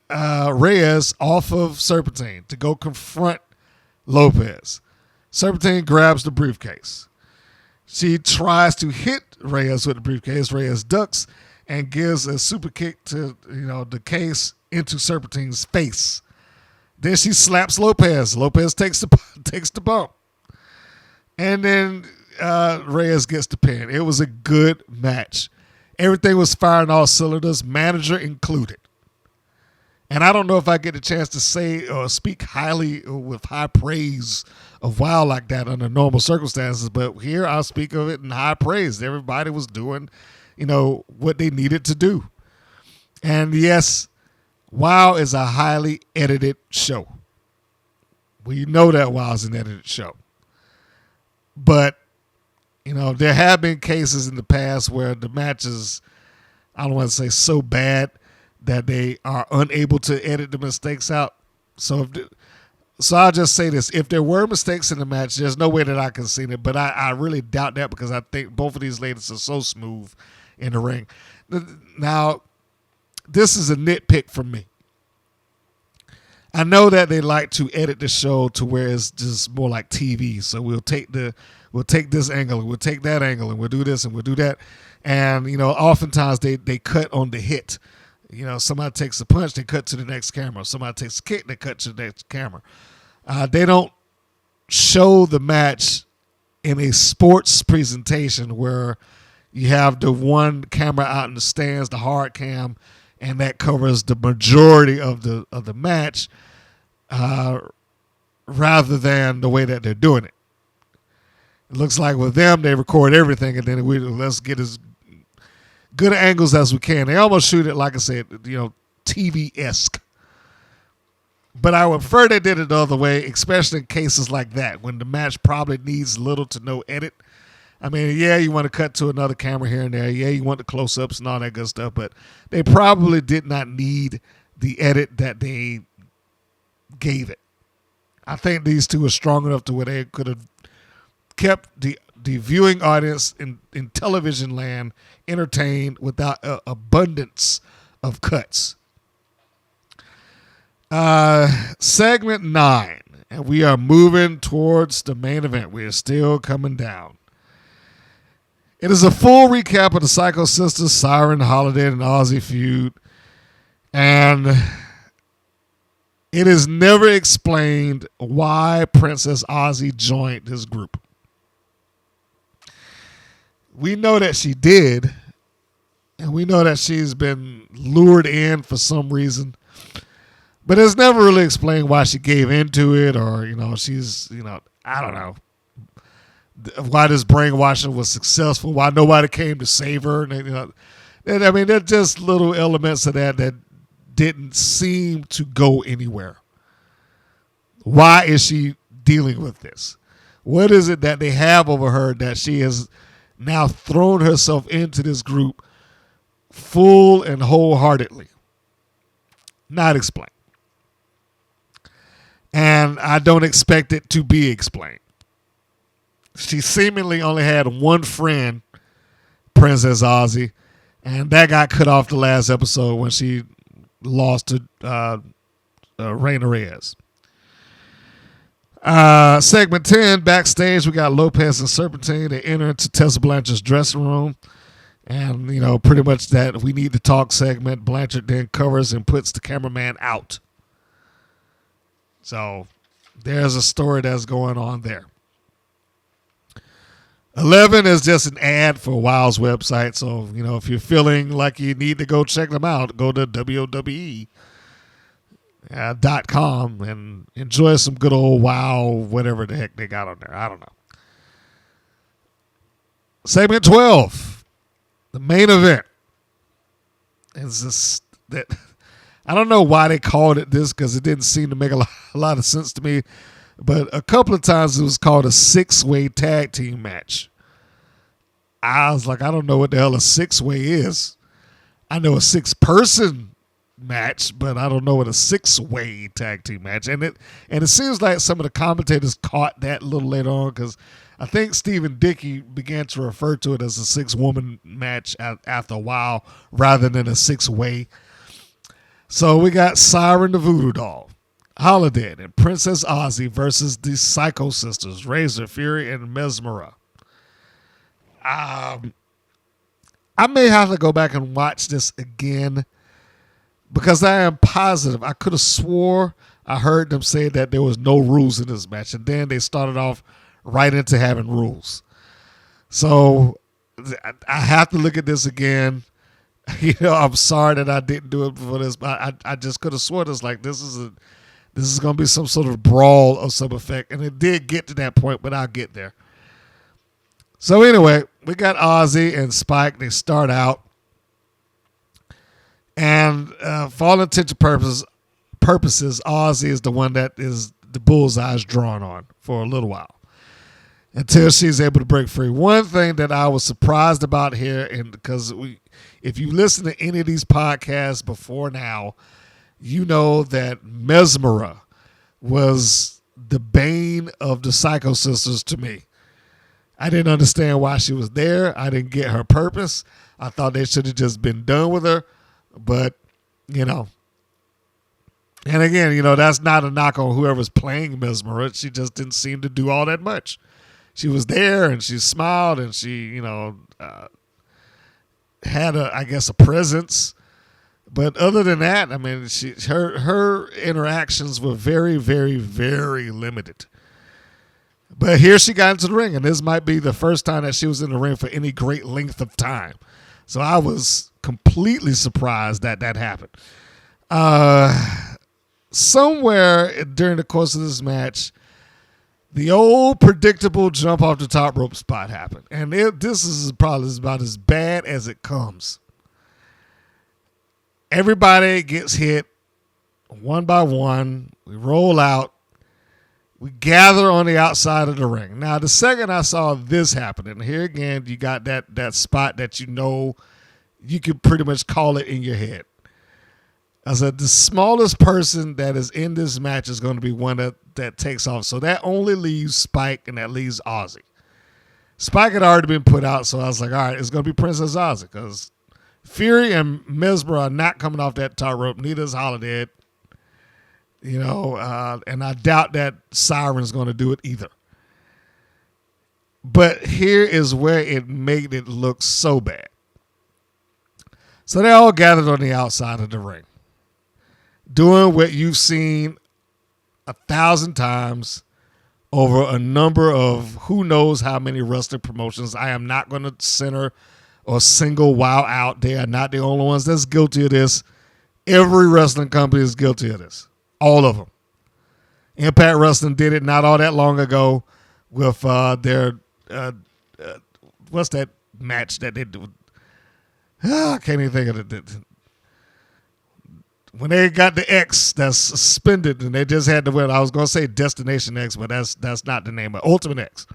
Reyes off of Serpentine to go confront Lopez. Serpentine grabs the briefcase. She tries to hit Reyes with the briefcase. Reyes ducks and gives a super kick to the case into Serpentine's face. Then she slaps Lopez. Lopez takes the bump. And then Reyes gets the pin. It was a good match. Everything was firing all cylinders, manager included. And I don't know if I get a chance to say or speak highly with high praise of WoW like that under normal circumstances, but here I'll speak of it in high praise. Everybody was doing, what they needed to do. And yes, WoW is a highly edited show. We know that WoW is an edited show. But, there have been cases in the past where the matches, I don't want to say so bad that they are unable to edit the mistakes out. So I'll just say this. If there were mistakes in the match, there's no way that I can see it. But I really doubt that because I think both of these ladies are so smooth in the ring. Now, this is a nitpick from me. I know that they like to edit the show to where it's just more like TV. So we'll take this angle and we'll take that angle and we'll do this and we'll do that. And, oftentimes they cut on the hit. Somebody takes a punch, they cut to the next camera. Somebody takes a kick, they cut to the next camera. They don't show the match in a sports presentation where you have the one camera out in the stands, the hard cam, and that covers the majority of the match, rather than the way that they're doing it. It looks like with them, they record everything, and then let's get as good angles as we can. They almost shoot it, like I said, TV-esque. But I would prefer they did it the other way, especially in cases like that, when the match probably needs little to no edit. I mean, yeah, you want to cut to another camera here and there. Yeah, you want the close-ups and all that good stuff, but they probably did not need the edit that they gave it. I think these two are strong enough to where they could have kept the viewing audience in television land entertained without an abundance of cuts. Segment 9, and we are moving towards the main event. We are still coming down. It is a full recap of the Psycho Sisters, Siren, Holidead, and Aussie feud. And it is never explained why Princess Aussie joined this group. We know that she did, and we know that she's been lured in for some reason. But it's never really explained why she gave into it or, she's, I don't know. Why this brainwashing was successful, why nobody came to save her. And, there's just little elements of that didn't seem to go anywhere. Why is she dealing with this? What is it that they have over her that she has now thrown herself into this group full and wholeheartedly? Not explained. And I don't expect it to be explained. She seemingly only had one friend, Princess Aussie, and that got cut off the last episode when she lost to Reina Reyes. Segment 10, backstage, we got Lopez and Serpentine. They enter into Teza Blanchard's dressing room. And, pretty much that we need to talk segment. Blanchard then covers and puts the cameraman out. So there's a story that's going on there. 11 is just an ad for WOW's website. So, if you're feeling like you need to go check them out, go to WWE.com and enjoy some good old WOW, whatever the heck they got on there. I don't know. Segment 12, the main event. Is this that I don't know why they called it this because it didn't seem to make a lot of sense to me. But a couple of times it was called a 6-way tag team match. I was like, I don't know what the hell a 6-way is. I know a 6-person match, but I don't know what a 6-way tag team match. And it seems like some of the commentators caught that a little later on because I think Stephen Dickey began to refer to it as a 6-woman match after a while rather than a 6-way. So we got Siren the Voodoo Doll, Holidead, and Princess Aussie versus the Psycho Sisters, Razor, Fury, and Mesmera. I may have to go back and watch this again because I am positive. I could have swore I heard them say that there was no rules in this match, and then they started off right into having rules. So I have to look at this again. I'm sorry that I didn't do it before this, but I just could have sworn it's like this is going to be some sort of brawl of some effect, and it did get to that point, but I'll get there. So anyway, we got Ozzy and Spike. They start out, and for all intents and purposes, Ozzy is the one that is the bullseye's drawn on for a little while until she's able to break free. One thing that I was surprised about here, and because if you listen to any of these podcasts before now, you know that Mesmera was the bane of the Psycho Sisters to me. I didn't understand why she was there. I didn't get her purpose. I thought they should have just been done with her. But, and again, that's not a knock on whoever's playing Mesmera. She just didn't seem to do all that much. She was there and she smiled and she, had a presence. But other than that, I mean, her interactions were very, very, very limited. But here she got into the ring, and this might be the first time that she was in the ring for any great length of time. So I was completely surprised that happened. Somewhere during the course of this match, the old predictable jump off the top rope spot happened. And this is probably about as bad as it comes. Everybody gets hit one by one. We roll out. We gather on the outside of the ring. Now, the second I saw this happening, here again, you got that spot that you can pretty much call it in your head. I said the smallest person that is in this match is going to be one that takes off. So that only leaves Spike and that leaves Aussie. Spike had already been put out, so I was like, all right, it's going to be Princess Aussie because Fury and Mesmera are not coming off that top rope. Neither is Holidead. And I doubt that Siren's going to do it either. But here is where it made it look so bad. So they all gathered on the outside of the ring, doing what you've seen 1,000 times over a number of who knows how many wrestling promotions. I am not going to center or single WOW out. They are not the only ones that's guilty of this. Every wrestling company is guilty of this. All of them. Impact Wrestling did it not all that long ago with their what's that match that they do? I can't even think of it. When they got the X that's suspended and they just had to win. I was going to say Destination X, but that's not the name of it. Ultimate X.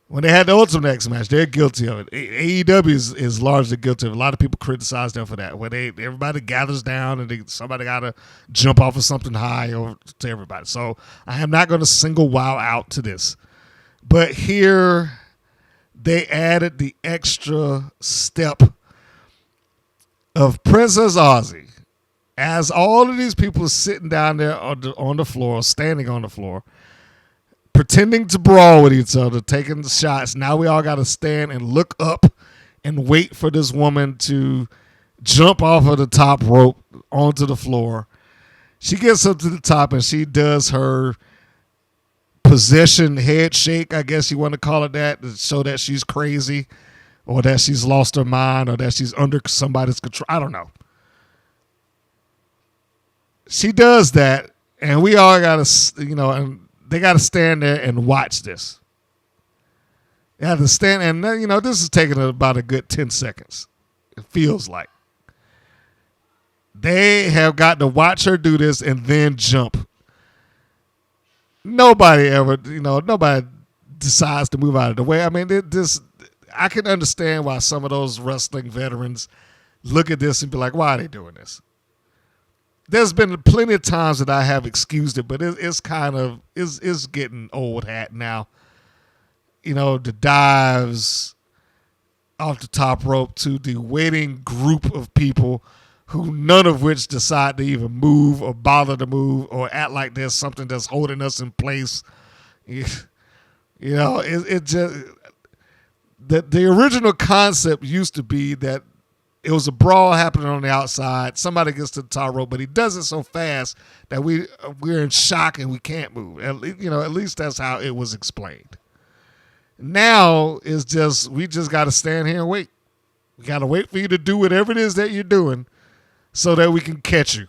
When they had the Ultimate X match, they're guilty of it. AEW is largely guilty of it. A lot of people criticize them for that. Where everybody gathers down and somebody got to jump off of something high over to everybody. So I am not going to single WOW out to this. But here they added the extra step of Princess Aussie. As all of these people are sitting down there on the floor, standing on the floor, pretending to brawl with each other, taking the shots. Now we all got to stand and look up and wait for this woman to jump off of the top rope onto the floor. She gets up to the top and she does her possession head shake, I guess you want to call it that, to show that she's crazy or that she's lost her mind or that she's under somebody's control. I don't know. She does that, and we all got to, and they got to stand there and watch this. They have to stand, and this is taking about a good 10 seconds. It feels like. They have got to watch her do this and then jump. Nobody ever, nobody decides to move out of the way. I mean, I can understand why some of those wrestling veterans look at this and be like, why are they doing this? There's been plenty of times that I have excused it, but it's kind of, it's getting old hat now. The dives off the top rope to the waiting group of people who none of which decide to even move or bother to move or act like there's something that's holding us in place. It just, the original concept used to be that it was a brawl happening on the outside. Somebody gets to the top rope, but he does it so fast that we're in shock and we can't move. At least that's how it was explained. Now it's just, we just got to stand here and wait. We got to wait for you to do whatever it is that you're doing so that we can catch you.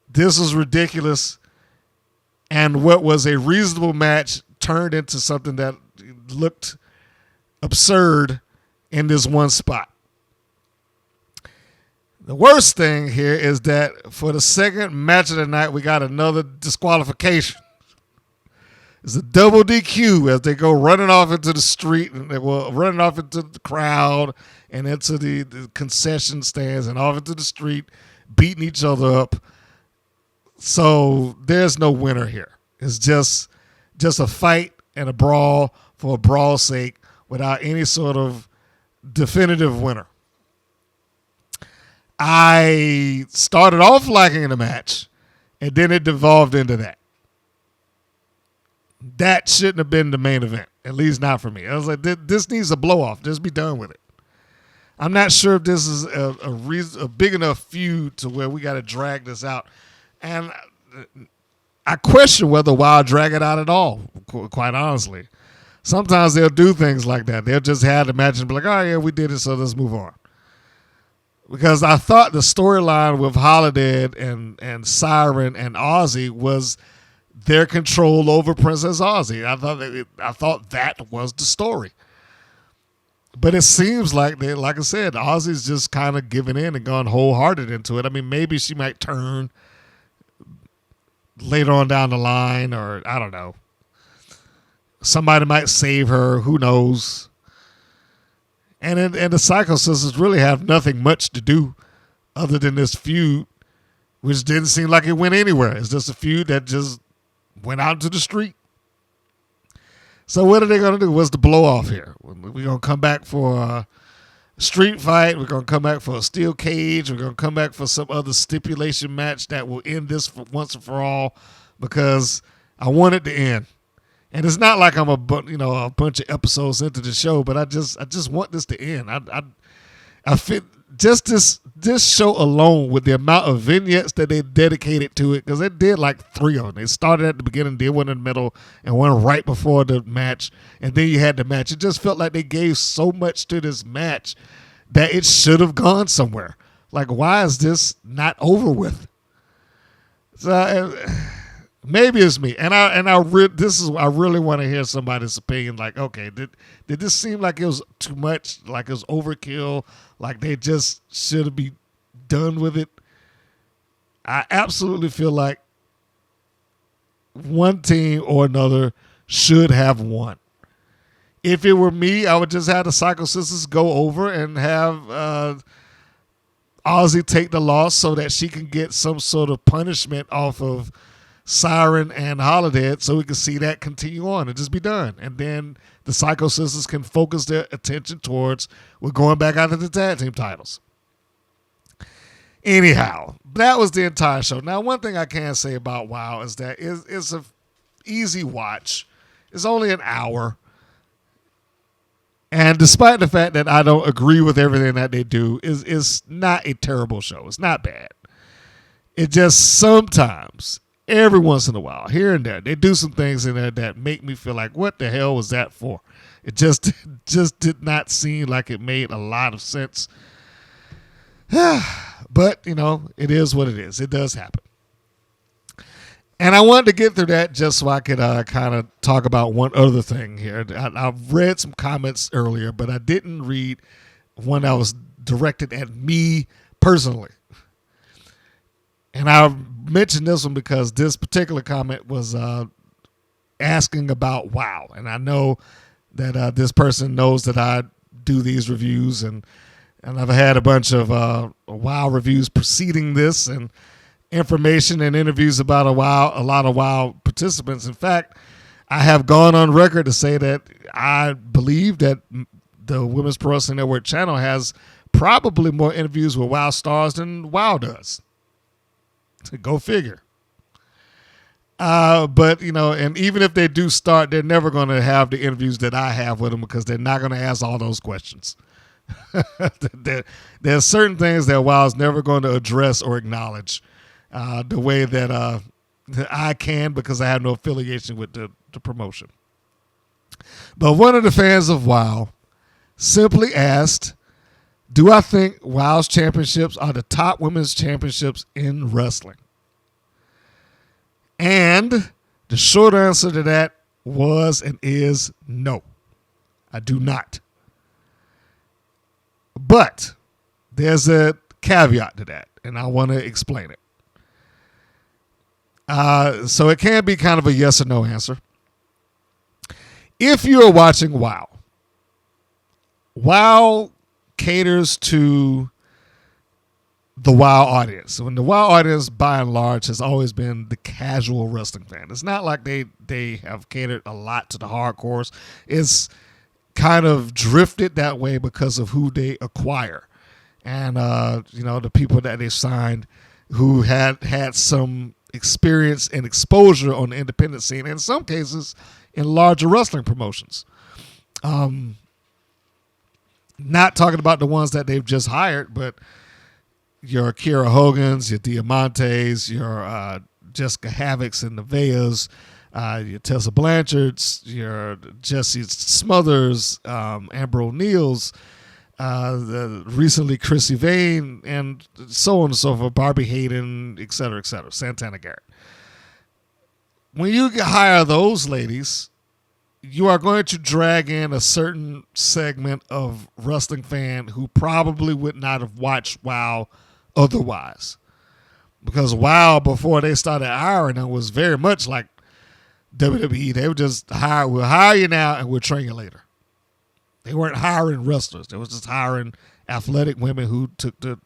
This was ridiculous. And what was a reasonable match turned into something that looked absurd in this one spot. The worst thing here is that for the second match of the night, we got another disqualification. It's a double DQ as they go running off into the street and they were running off into the crowd and into the concession stands and off into the street, beating each other up. So there's no winner here. It's just a fight and a brawl for a brawl's sake without any sort of definitive winner. I started off liking the match, and then it devolved into that. That shouldn't have been the main event, at least not for me. I was like, this needs a blow off. Just be done with it. I'm not sure if this is a big enough feud to where we got to drag this out. And I question whether why drag it out at all, quite honestly. Sometimes they'll do things like that. They'll just have the match and be like, oh, yeah, we did it, so let's move on. Because I thought the storyline with Holidead and Siren and Aussie was their control over Princess Aussie. I thought that was the story. But it seems like they, like I said, Aussie's just kind of given in and gone wholehearted into it. I mean, maybe she might turn later on down the line, or I don't know. Somebody might save her. Who knows? And the Psycho Sisters really have nothing much to do other than this feud, which didn't seem like it went anywhere. It's just a feud that just went out into the street. So what are they going to do? What's the blow off here? We're going to come back for a street fight. We're going to come back for a steel cage. We're going to come back for some other stipulation match that will end this for once and for all, because I want it to end. And it's not like I'm a bunch of episodes into the show, but I just want this to end. I fit just this show alone with the amount of vignettes that they dedicated to it, because they did like 3 of them. They started at the beginning, did one in the middle, and one right before the match, and then you had the match. It just felt like they gave so much to this match that it should have gone somewhere. Like, why is this not over with? So maybe it's me, and I really want to hear somebody's opinion. Like, okay, did this seem like it was too much? Like it was overkill? Like they just should be done with it? I absolutely feel like one team or another should have won. If it were me, I would just have the Psycho Sisters go over and have Aussie take the loss so that she can get some sort of punishment off of Siren and Holidead, so we can see that continue on and just be done. And then the Psycho Sisters can focus their attention towards we're going back out to the tag team titles. Anyhow, that was the entire show. Now, one thing I can say about WoW is that it's a easy watch. It's only an hour. And despite the fact that I don't agree with everything that they do, it's not a terrible show. It's not bad. It just sometimes, every once in a while, here and there, they do some things in there that make me feel like, what the hell was that for? It just did not seem like it made a lot of sense. But, it is what it is. It does happen. And I wanted to get through that just so I could kind of talk about one other thing here. I've read some comments earlier, but I didn't read one that was directed at me personally. And I mentioned this one because this particular comment was asking about WoW. And I know that this person knows that I do these reviews, and I've had a bunch of WoW reviews preceding this, and information and interviews about a lot of WoW participants. In fact, I have gone on record to say that I believe that the Women's Pro Wrestling Network channel has probably more interviews with WoW stars than WoW does. Go figure. But, and even if they do start, they're never going to have the interviews that I have with them because they're not going to ask all those questions. There's certain things that WoW is never going to address or acknowledge the way that I can, because I have no affiliation with the promotion. But one of the fans of WoW simply asked, do I think WoW's championships are the top women's championships in wrestling? And the short answer to that was and is no. I do not. But there's a caveat to that, and I want to explain it. So it can be kind of a yes or no answer. If you're watching WoW, WoW caters to the WoW audience. When the WoW audience, by and large, has always been the casual wrestling fan. It's not like they have catered a lot to the hardcores. It's kind of drifted that way because of who they acquire. And, the people that they signed who had some experience and exposure on the independent scene, and in some cases in larger wrestling promotions. Not talking about the ones that they've just hired, but your Kiera Hogans, your Diamantes, your Jessica Havoc's and Nevaehs, your Teza Blanchards, your Jesse Smothers, Amber O'Neill's, recently Chrissy Vane, and so on and so forth, Barbie Hayden, et cetera, Santana Garrett. When you hire those ladies, you are going to drag in a certain segment of wrestling fan who probably would not have watched WoW otherwise. Because WoW, before they started hiring them, was very much like WWE. They would just we'll hire you now and we'll train you later. They weren't hiring wrestlers. They was just hiring athletic women who took the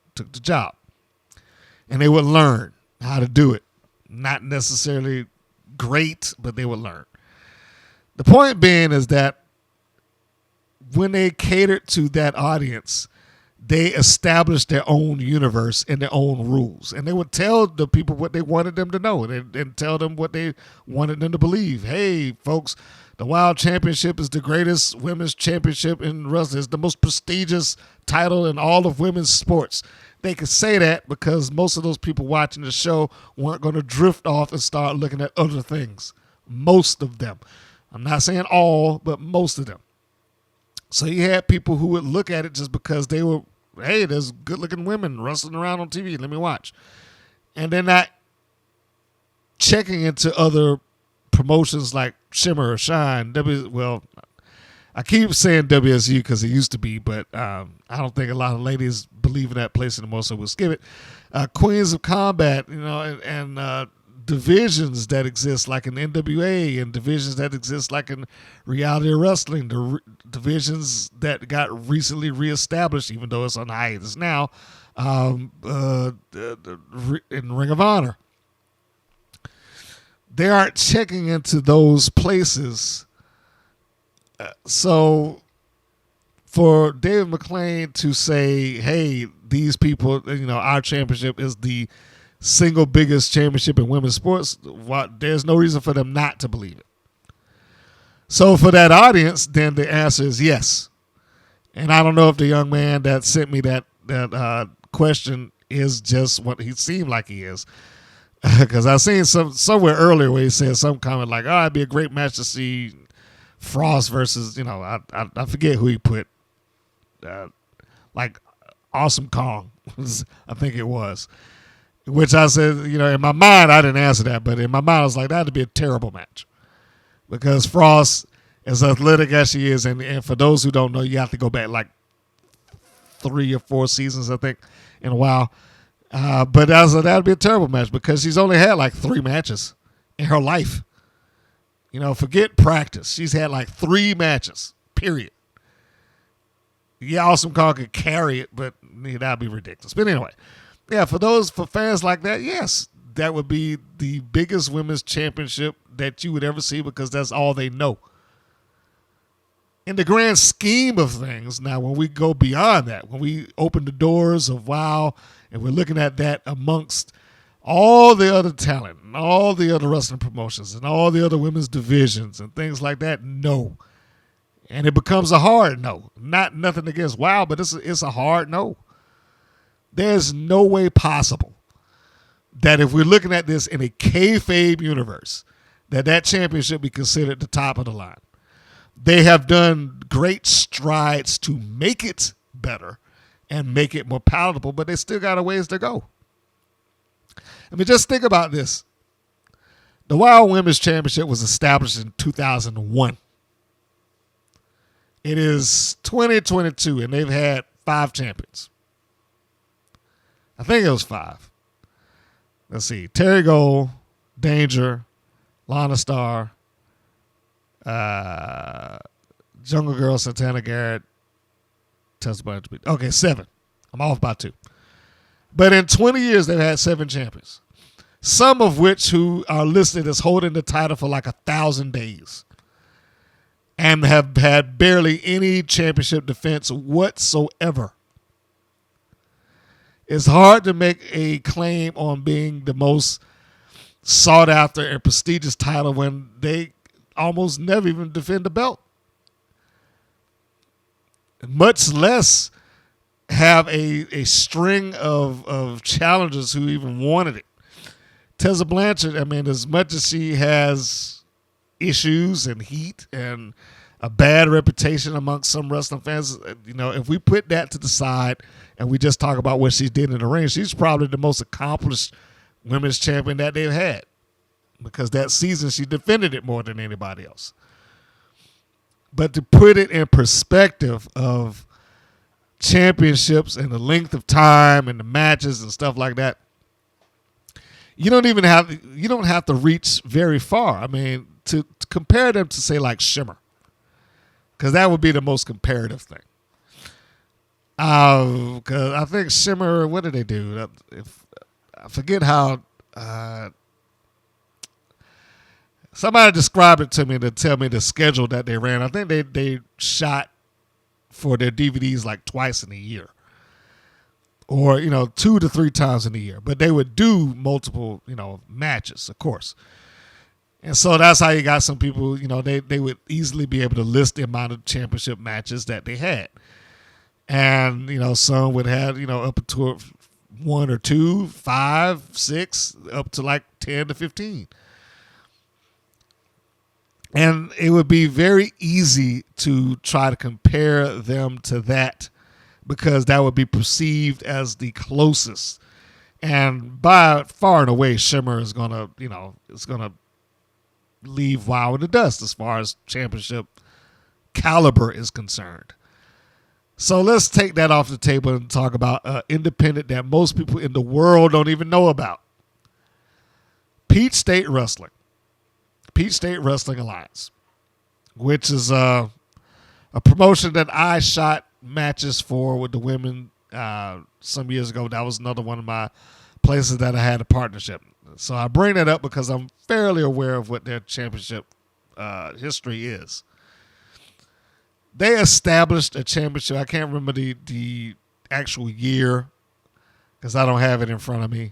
job. And they would learn how to do it. Not necessarily great, but they would learn. The point being is that when they catered to that audience, they established their own universe and their own rules. And they would tell the people what they wanted them to know and tell them what they wanted them to believe. Hey, folks, the Wild Championship is the greatest women's championship in wrestling. It's the most prestigious title in all of women's sports. They could say that because most of those people watching the show weren't going to drift off and start looking at other things. Most of them. I'm not saying all, but most of them. So you had people who would look at it just because they were, hey, there's good-looking women wrestling around on TV. Let me watch. And they're not checking into other promotions like Shimmer or Shine. I keep saying WSU because it used to be, but I don't think a lot of ladies believe in that place anymore, so we'll skip it. Queens of Combat, and divisions that exist like in NWA, and divisions that exist like in Reality Wrestling, the divisions that got recently reestablished, even though it's on hiatus now, in Ring of Honor. They aren't checking into those places. So for David McLean to say, hey, these people, our championship is the single biggest championship in women's sports, there's no reason for them not to believe it. So for that audience, then the answer is yes. And I don't know if the young man that sent me that question is just what he seemed like he is. Because I seen somewhere earlier where he said some comment like, "Oh, it'd be a great match to see Frost versus," I forget who he put, like Awesome Kong, I think it was. Which I said, in my mind I didn't answer that, but in my mind I was like, that'd be a terrible match, because Frost, as athletic as she is, and for those who don't know, you have to go back like 3 or 4 seasons, I think, in a while. But I said that'd be a terrible match because she's only had like 3 matches in her life. Forget practice. She's had like 3 matches, period. Yeah, Awesome Kong could carry it, but that'd be ridiculous. But anyway, yeah, for fans like that, yes, that would be the biggest women's championship that you would ever see because that's all they know. In the grand scheme of things, now when we go beyond that, when we open the doors of WOW and we're looking at that amongst all the other talent and all the other wrestling promotions and all the other women's divisions and things like that, no. And it becomes a hard no. Nothing against WOW, but it's a hard no. There's no way possible that if we're looking at this in a kayfabe universe, that championship be considered the top of the line. They have done great strides to make it better and make it more palatable, but they still got a ways to go. I mean, just think about this. The WOW Women's Championship was established in 2001. It is 2022, and they've had 5 champions. I think it was 5. Let's see. Terry Gold, Danger, Lana Starr, Jungle Girl, Santana Garrett, Teza Blanchard. Okay, 7. I'm off by 2. But in 20 years, they've had 7 champions. Some of which who are listed as holding the title for like 1,000 days. And have had barely any championship defense whatsoever. It's hard to make a claim on being the most sought after and prestigious title when they almost never even defend the belt. Much less have a string of challengers who even wanted it. Teza Blanchard, I mean, as much as she has issues and heat and a bad reputation amongst some wrestling fans, if we put that to the side and we just talk about what she did in the ring, she's probably the most accomplished women's champion that they've had, because that season she defended it more than anybody else. But to put it in perspective of championships and the length of time and the matches and stuff like that, you don't have to reach very far. I mean, to compare them to, say, like Shimmer, because that would be the most comparative thing. Because I think Shimmer, what did they do? I forget how. Somebody described it to me to tell me the schedule that they ran. I think they shot for their DVDs like twice in a year, or 2 to 3 times in a year. But they would do multiple matches, of course. And so that's how you got some people, they would easily be able to list the amount of championship matches that they had. And, some would have, up to 1 or 2, 5, 6, up to like 10 to 15. And it would be very easy to try to compare them to that, because that would be perceived as the closest. And by far and away, Shimmer is going to, leave WOW in the dust as far as championship caliber is concerned. So let's take that off the table and talk about independent that most people in the world don't even know about. Peach State Wrestling Alliance, which is a promotion that I shot matches for with the women some years ago. That was another one of my places that I had a partnership. So I bring that up because I'm fairly aware of what their championship history is. They established a championship. I can't remember the actual year because I don't have it in front of me.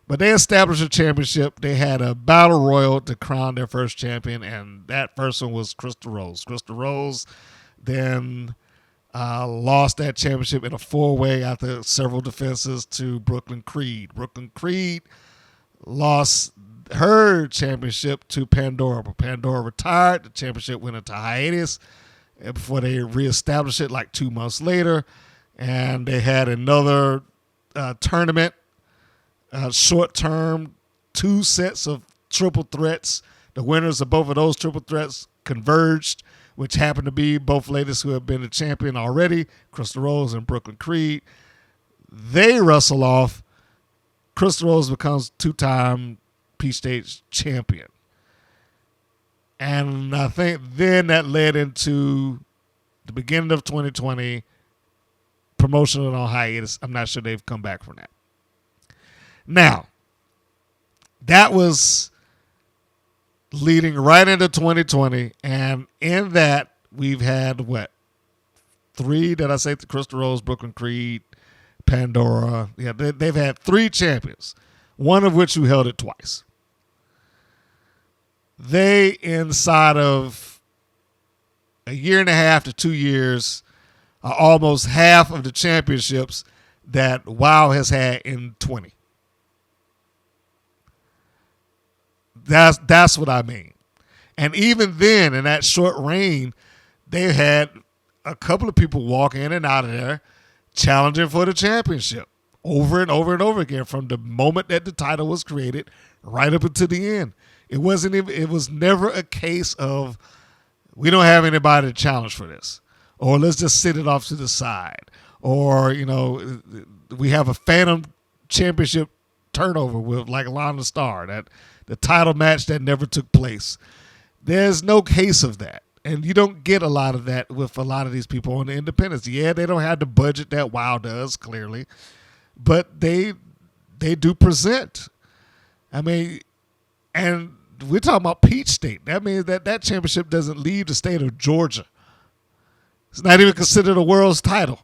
But they established a championship. They had a battle royal to crown their first champion, and that first one was Crystal Rose. Crystal Rose then lost that championship in a 4-way after several defenses to Brooklyn Creed. Brooklyn Creed lost her championship to Pandora, but Pandora retired. The championship went into hiatus before they reestablished it like 2 months later, and they had another tournament, short-term, 2 sets of triple threats. The winners of both of those triple threats converged, which happened to be both ladies who have been the champion already, Crystal Rose and Brooklyn Creed. They wrestle off. Crystal Rose becomes 2-time Peach Stage champion. And I think then that led into the beginning of 2020, promotional on hiatus. I'm not sure they've come back from that. Now, that was leading right into 2020, and in that we've had what? 3, did I say? Crystal Rose, Brooklyn Creed, Pandora. Yeah, they've had 3 champions, one of which who held it twice. They, inside of a year and a half to 2 years, are almost half of the championships that WoW has had in 20. That's what I mean. And even then, in that short reign, they had a couple of people walk in and out of there challenging for the championship over and over and over again from the moment that the title was created right up until the end. It was never a case of we don't have anybody to challenge for this, or let's just sit it off to the side, or we have a phantom championship turnover with like Lana Star, that the title match that never took place. There's no case of that. And you don't get a lot of that with a lot of these people on the independents. Yeah, they don't have the budget that WoW does, clearly. But they do present. I mean, and we're talking about Peach State. That means that championship doesn't leave the state of Georgia. It's not even considered a world's title.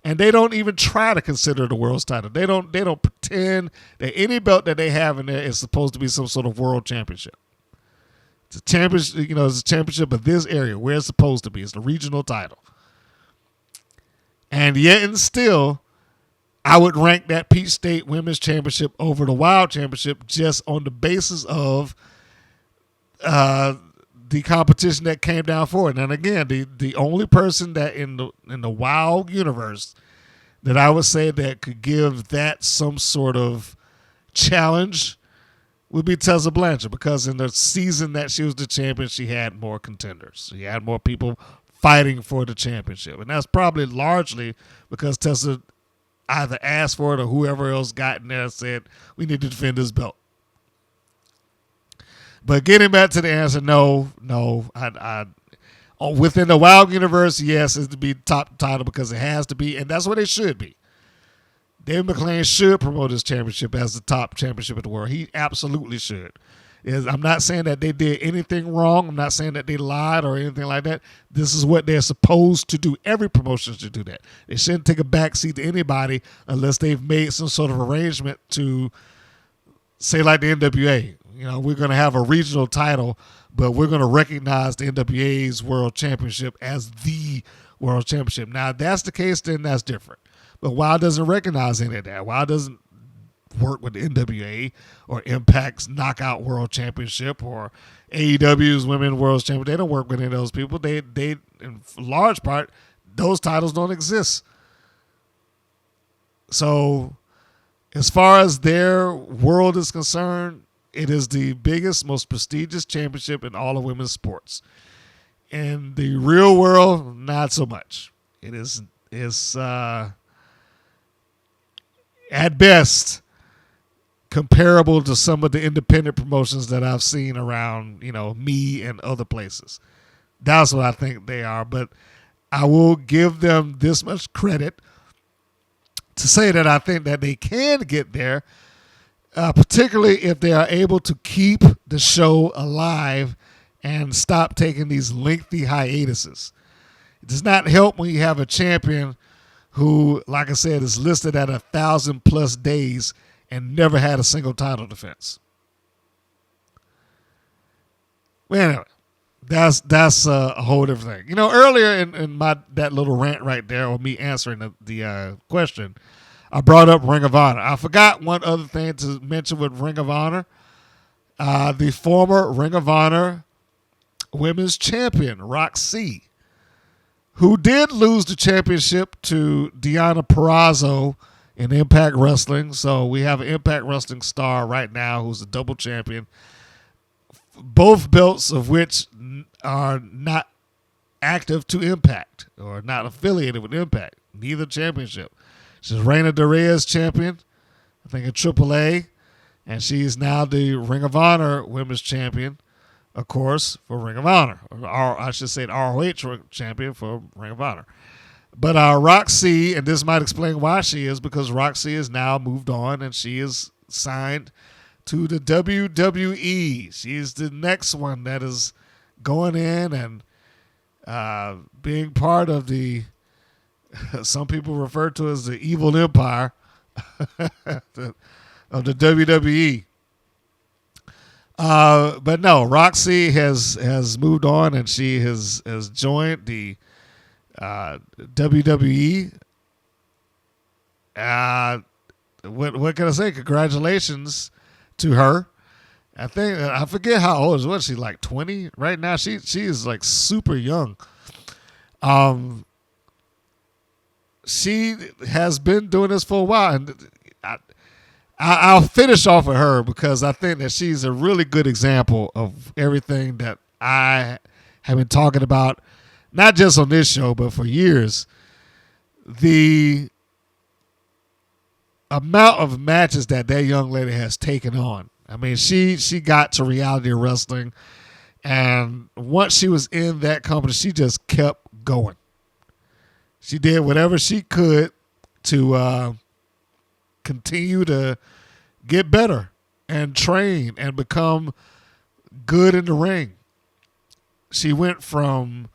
And they don't even try to consider it a world's title. They don't pretend that any belt that they have in there is supposed to be some sort of world championship. It's a championship, it's a championship of this area where it's supposed to be. It's the regional title. And yet and still, I would rank that Peach State Women's Championship over the Wild Championship just on the basis of the competition that came down for it. And again, the only person that in the WoW universe that I would say that could give that some sort of challenge would be Teza Blanchard, because in the season that she was the champion, she had more contenders. She had more people fighting for the championship. And that's probably largely because Teza either asked for it or whoever else got in there and said, we need to defend this belt. But getting back to the answer, no. Within the Wild universe, yes, it's to be top title because it has to be, and that's what it should be. David McClain should promote his championship as the top championship in the world. He absolutely should. I'm not saying that they did anything wrong. I'm not saying that they lied or anything like that. This is what they're supposed to do. Every promotion should do that. They shouldn't take a backseat to anybody unless they've made some sort of arrangement to say, like the NWA. We're going to have a regional title, but we're going to recognize the NWA's World Championship as the World Championship. Now, if that's the case, then that's different. But WoW doesn't recognize any of that. WoW doesn't work with the NWA or Impact's Knockout World Championship or AEW's Women's World Championship. They don't work with any of those people. They in large part, those titles don't exist. So as far as their world is concerned, it is the biggest, most prestigious championship in all of women's sports. In the real world, not so much. It is at best comparable to some of the independent promotions that I've seen around, me and other places. That's what I think they are. But I will give them this much credit to say that I think that they can get there, particularly if they are able to keep the show alive and stop taking these lengthy hiatuses. It does not help when you have a champion who, like I said, is listed at 1,000+ days and never had a single title defense. Well, anyway, that's a whole different thing. You know, earlier in that little rant right there, or me answering the question, I brought up Ring of Honor. I forgot one other thing to mention with Ring of Honor. The former Ring of Honor Women's Champion, Roxy, who did lose the championship to Deonna Purrazzo in Impact Wrestling. So we have an Impact Wrestling star right now who's a double champion. Both belts of which are not active to Impact or not affiliated with Impact. Neither championship. She's Reina de Reyes champion, I think in AAA, and she's now the Ring of Honor Women's Champion, of course, for Ring of Honor. Or I should say ROH champion for Ring of Honor. But Roxy, and this might explain why she is, because Roxy has now moved on and she is signed to the WWE. She's the next one that is going in and being part of the, some people refer to as the evil empire of the WWE. But no, Roxy has moved on and she has joined the WWE. What can I say? Congratulations to her. I forget how old is. What is she, like 20 right now? She is like super young. She has been doing this for a while, and I'll finish off with her because I think that she's a really good example of everything that I have been talking about, not just on this show, but for years. The amount of matches that young lady has taken on. I mean, she got to reality wrestling, and once she was in that company, she just kept going. She did whatever she could to continue to get better and train and become good in the ring. She went from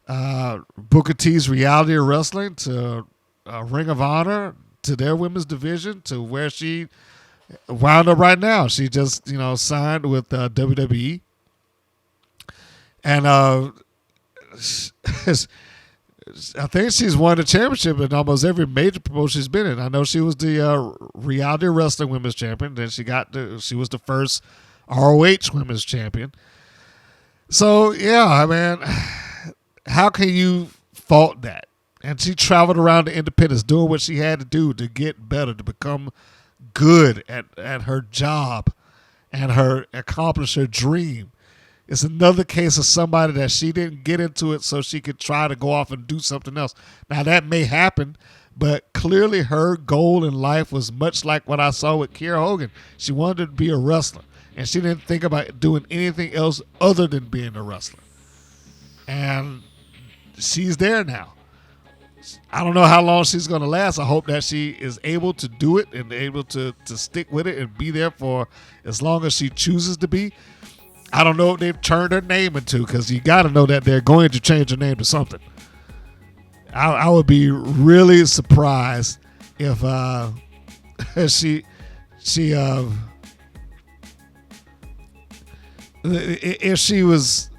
Booker T's reality wrestling to Ring of Honor to their women's division to where she wound up right now. She just, signed with WWE. And I think she's won the championship in almost every major promotion she's been in. I know she was the reality wrestling women's champion. Then she was the first ROH women's champion. So, yeah, I mean, how can you fault that? And she traveled around the independents doing what she had to do to get better, to become good at her job and accomplish her dream. It's another case of somebody that she didn't get into it so she could try to go off and do something else. Now, that may happen, but clearly her goal in life was much like what I saw with Kiera Hogan. She wanted to be a wrestler, and she didn't think about doing anything else other than being a wrestler. And she's there now. I don't know how long she's going to last. I hope that she is able to do it and able to stick with it and be there for as long as she chooses to be. I don't know what they've turned her name into, because you got to know that they're going to change her name to something. I would be really surprised if if she was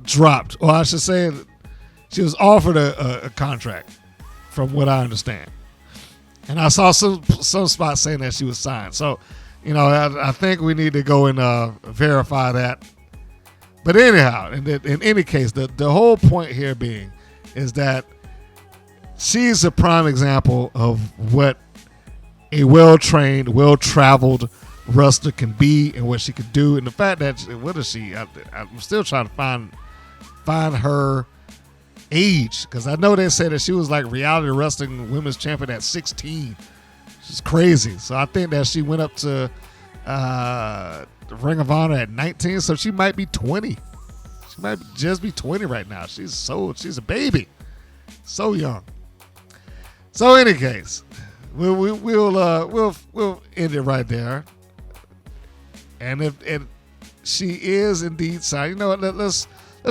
dropped, or I should say she was offered a contract, from what I understand. And I saw some spots saying that she was signed. So, I think we need to go and verify that. But anyhow, in any case, the whole point here being is that she's a prime example of what a well-trained, well-traveled wrestler can be and what she can do. And the fact that, what is she? I'm still trying to find her age, because I know they say that she was like reality wrestling women's champion at 16. She's crazy. So I think that she went up to Ring of Honor at 19, so she might be 20. She might just be 20 right now. She's a baby, so young. So in any case, we'll end it right there. And if she is indeed signed, let's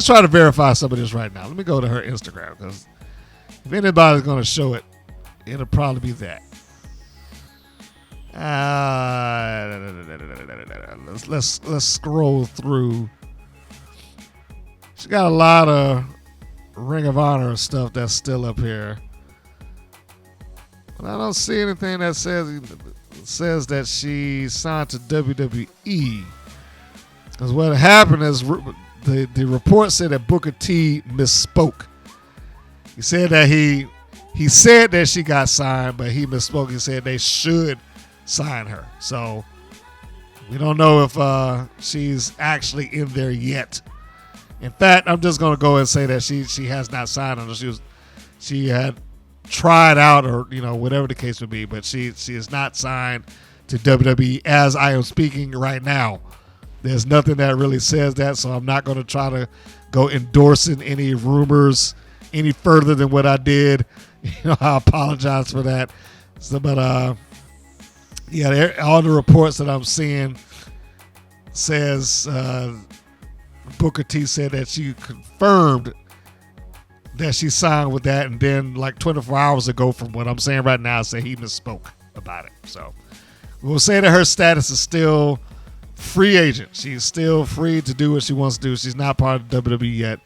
try to verify some of this right now. Let me go to her Instagram, because if anybody's going to show it, it'll probably be that. Let's scroll through. She got a lot of Ring of Honor stuff that's still up here. But I don't see anything that says that she signed to WWE. Because what happened is the report said that Booker T misspoke. He said that he said that she got signed, but he misspoke. He said they should sign her. So we don't know if she's actually in there yet. In fact, I'm just going to go and say that she has not signed her. She had tried out, or whatever the case would be, but she is not signed to WWE as I am speaking right now. There's nothing that really says that, so I'm not going to try to go endorsing any rumors any further than what I did. I apologize for that. So, but all the reports that I'm seeing says Booker T said that she confirmed that she signed with that, and then like 24 hours ago from what I'm saying right now, said he misspoke about it. So we'll say that her status is still free agent. She's still free to do what she wants to do. She's not part of WWE yet.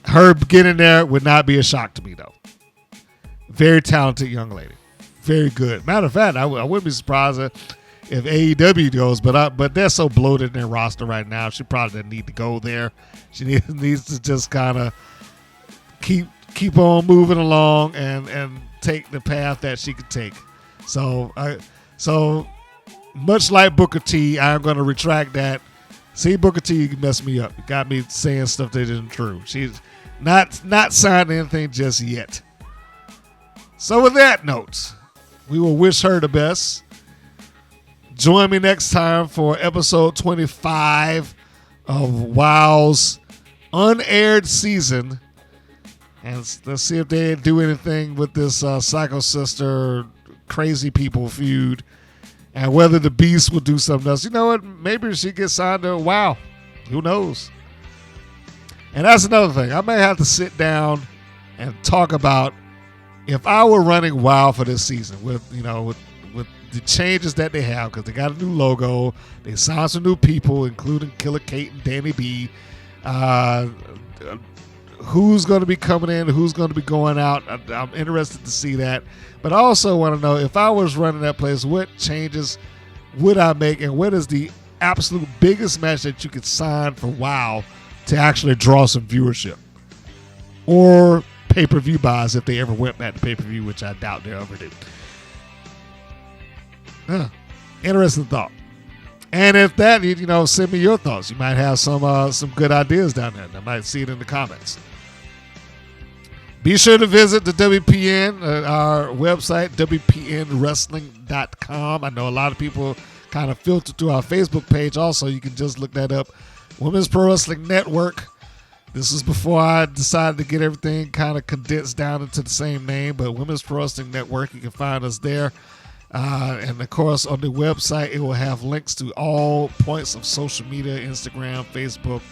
Her getting there would not be a shock to me, though. Very talented young lady. Very good. Matter of fact, I wouldn't be surprised if AEW goes, but they're so bloated in their roster right now. She probably doesn't need to go there. She needs to just kind of keep on moving along and take the path that she could take. So much like Booker T, I'm going to retract that. See, Booker T, you messed me up. You got me saying stuff that isn't true. She's not signed anything just yet. So with that note, we will wish her the best. Join me next time for episode 25 of WOW's Unaired season. And let's see if they do anything with this Psycho Sister Crazy People feud. And whether the Beast will do something else. You know what? Maybe she gets signed to WOW. Who knows? And that's another thing. I may have to sit down and talk about if I were running WOW for this season with the changes that they have, because they got a new logo, they signed some new people, including Killer Kate and Danny B. Who's going to be coming in, who's going to be going out. I'm interested to see that. But I also want to know, if I was running that place, what changes would I make, and what is the absolute biggest match that you could sign for WOW to actually draw some viewership? Or pay-per-view buys if they ever went back to pay-per-view, which I doubt they ever do. Interesting thought. And if that, send me your thoughts. You might have some good ideas down there. I might see it in the comments. Be sure to visit the WPN, our website, WPNWrestling.com. I know a lot of people kind of filter through our Facebook page. Also, you can just look that up. Women's Pro Wrestling Network. This is before I decided to get everything kind of condensed down into the same name, but Women's Pro Wrestling Network, you can find us there. And of course, on the website, it will have links to all points of social media, Instagram, Facebook.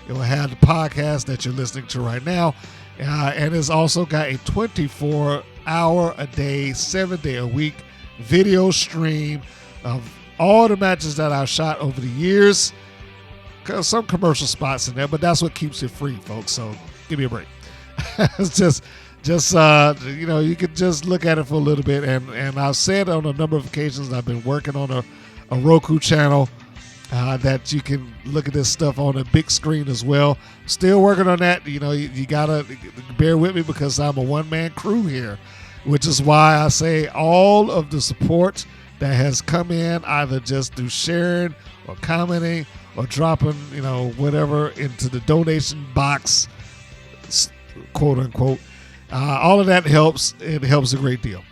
It will have the podcast that you're listening to right now. And it's also got a 24-hour-a-day, 7-day-a-week video stream of all the matches that I've shot over the years. Some commercial spots in there, but that's what keeps it free, folks. So give me a break. It's just you could just look at it for a little bit. And I've said on a number of occasions, I've been working on a Roku channel that you can look at this stuff on a big screen as well. Still working on that. You gotta bear with me because I'm a one-man crew here, which is why I say all of the support that has come in, either just through sharing or commenting or dropping, whatever into the donation box, quote unquote. All of that helps. It helps a great deal.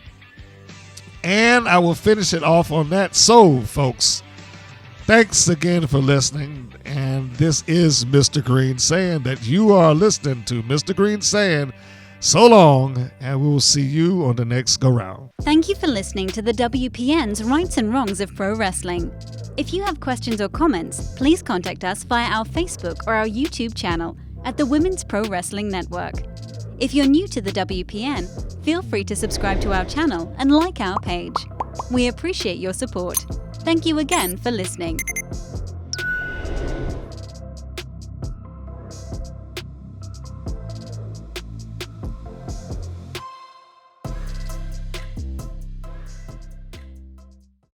And I will finish it off on that. So, folks, thanks again for listening. And this is Mr. Green saying that you are listening to Mr. Green saying so long, and we will see you on the next go-round.
Thank you for listening to the WPN's Rights and Wrongs of Pro Wrestling. If you have questions or comments, please contact us via our Facebook or our YouTube channel at the Women's Pro Wrestling Network. If you're new to the WPN, feel free to subscribe to our channel and like our page. We appreciate your support. Thank you again for listening.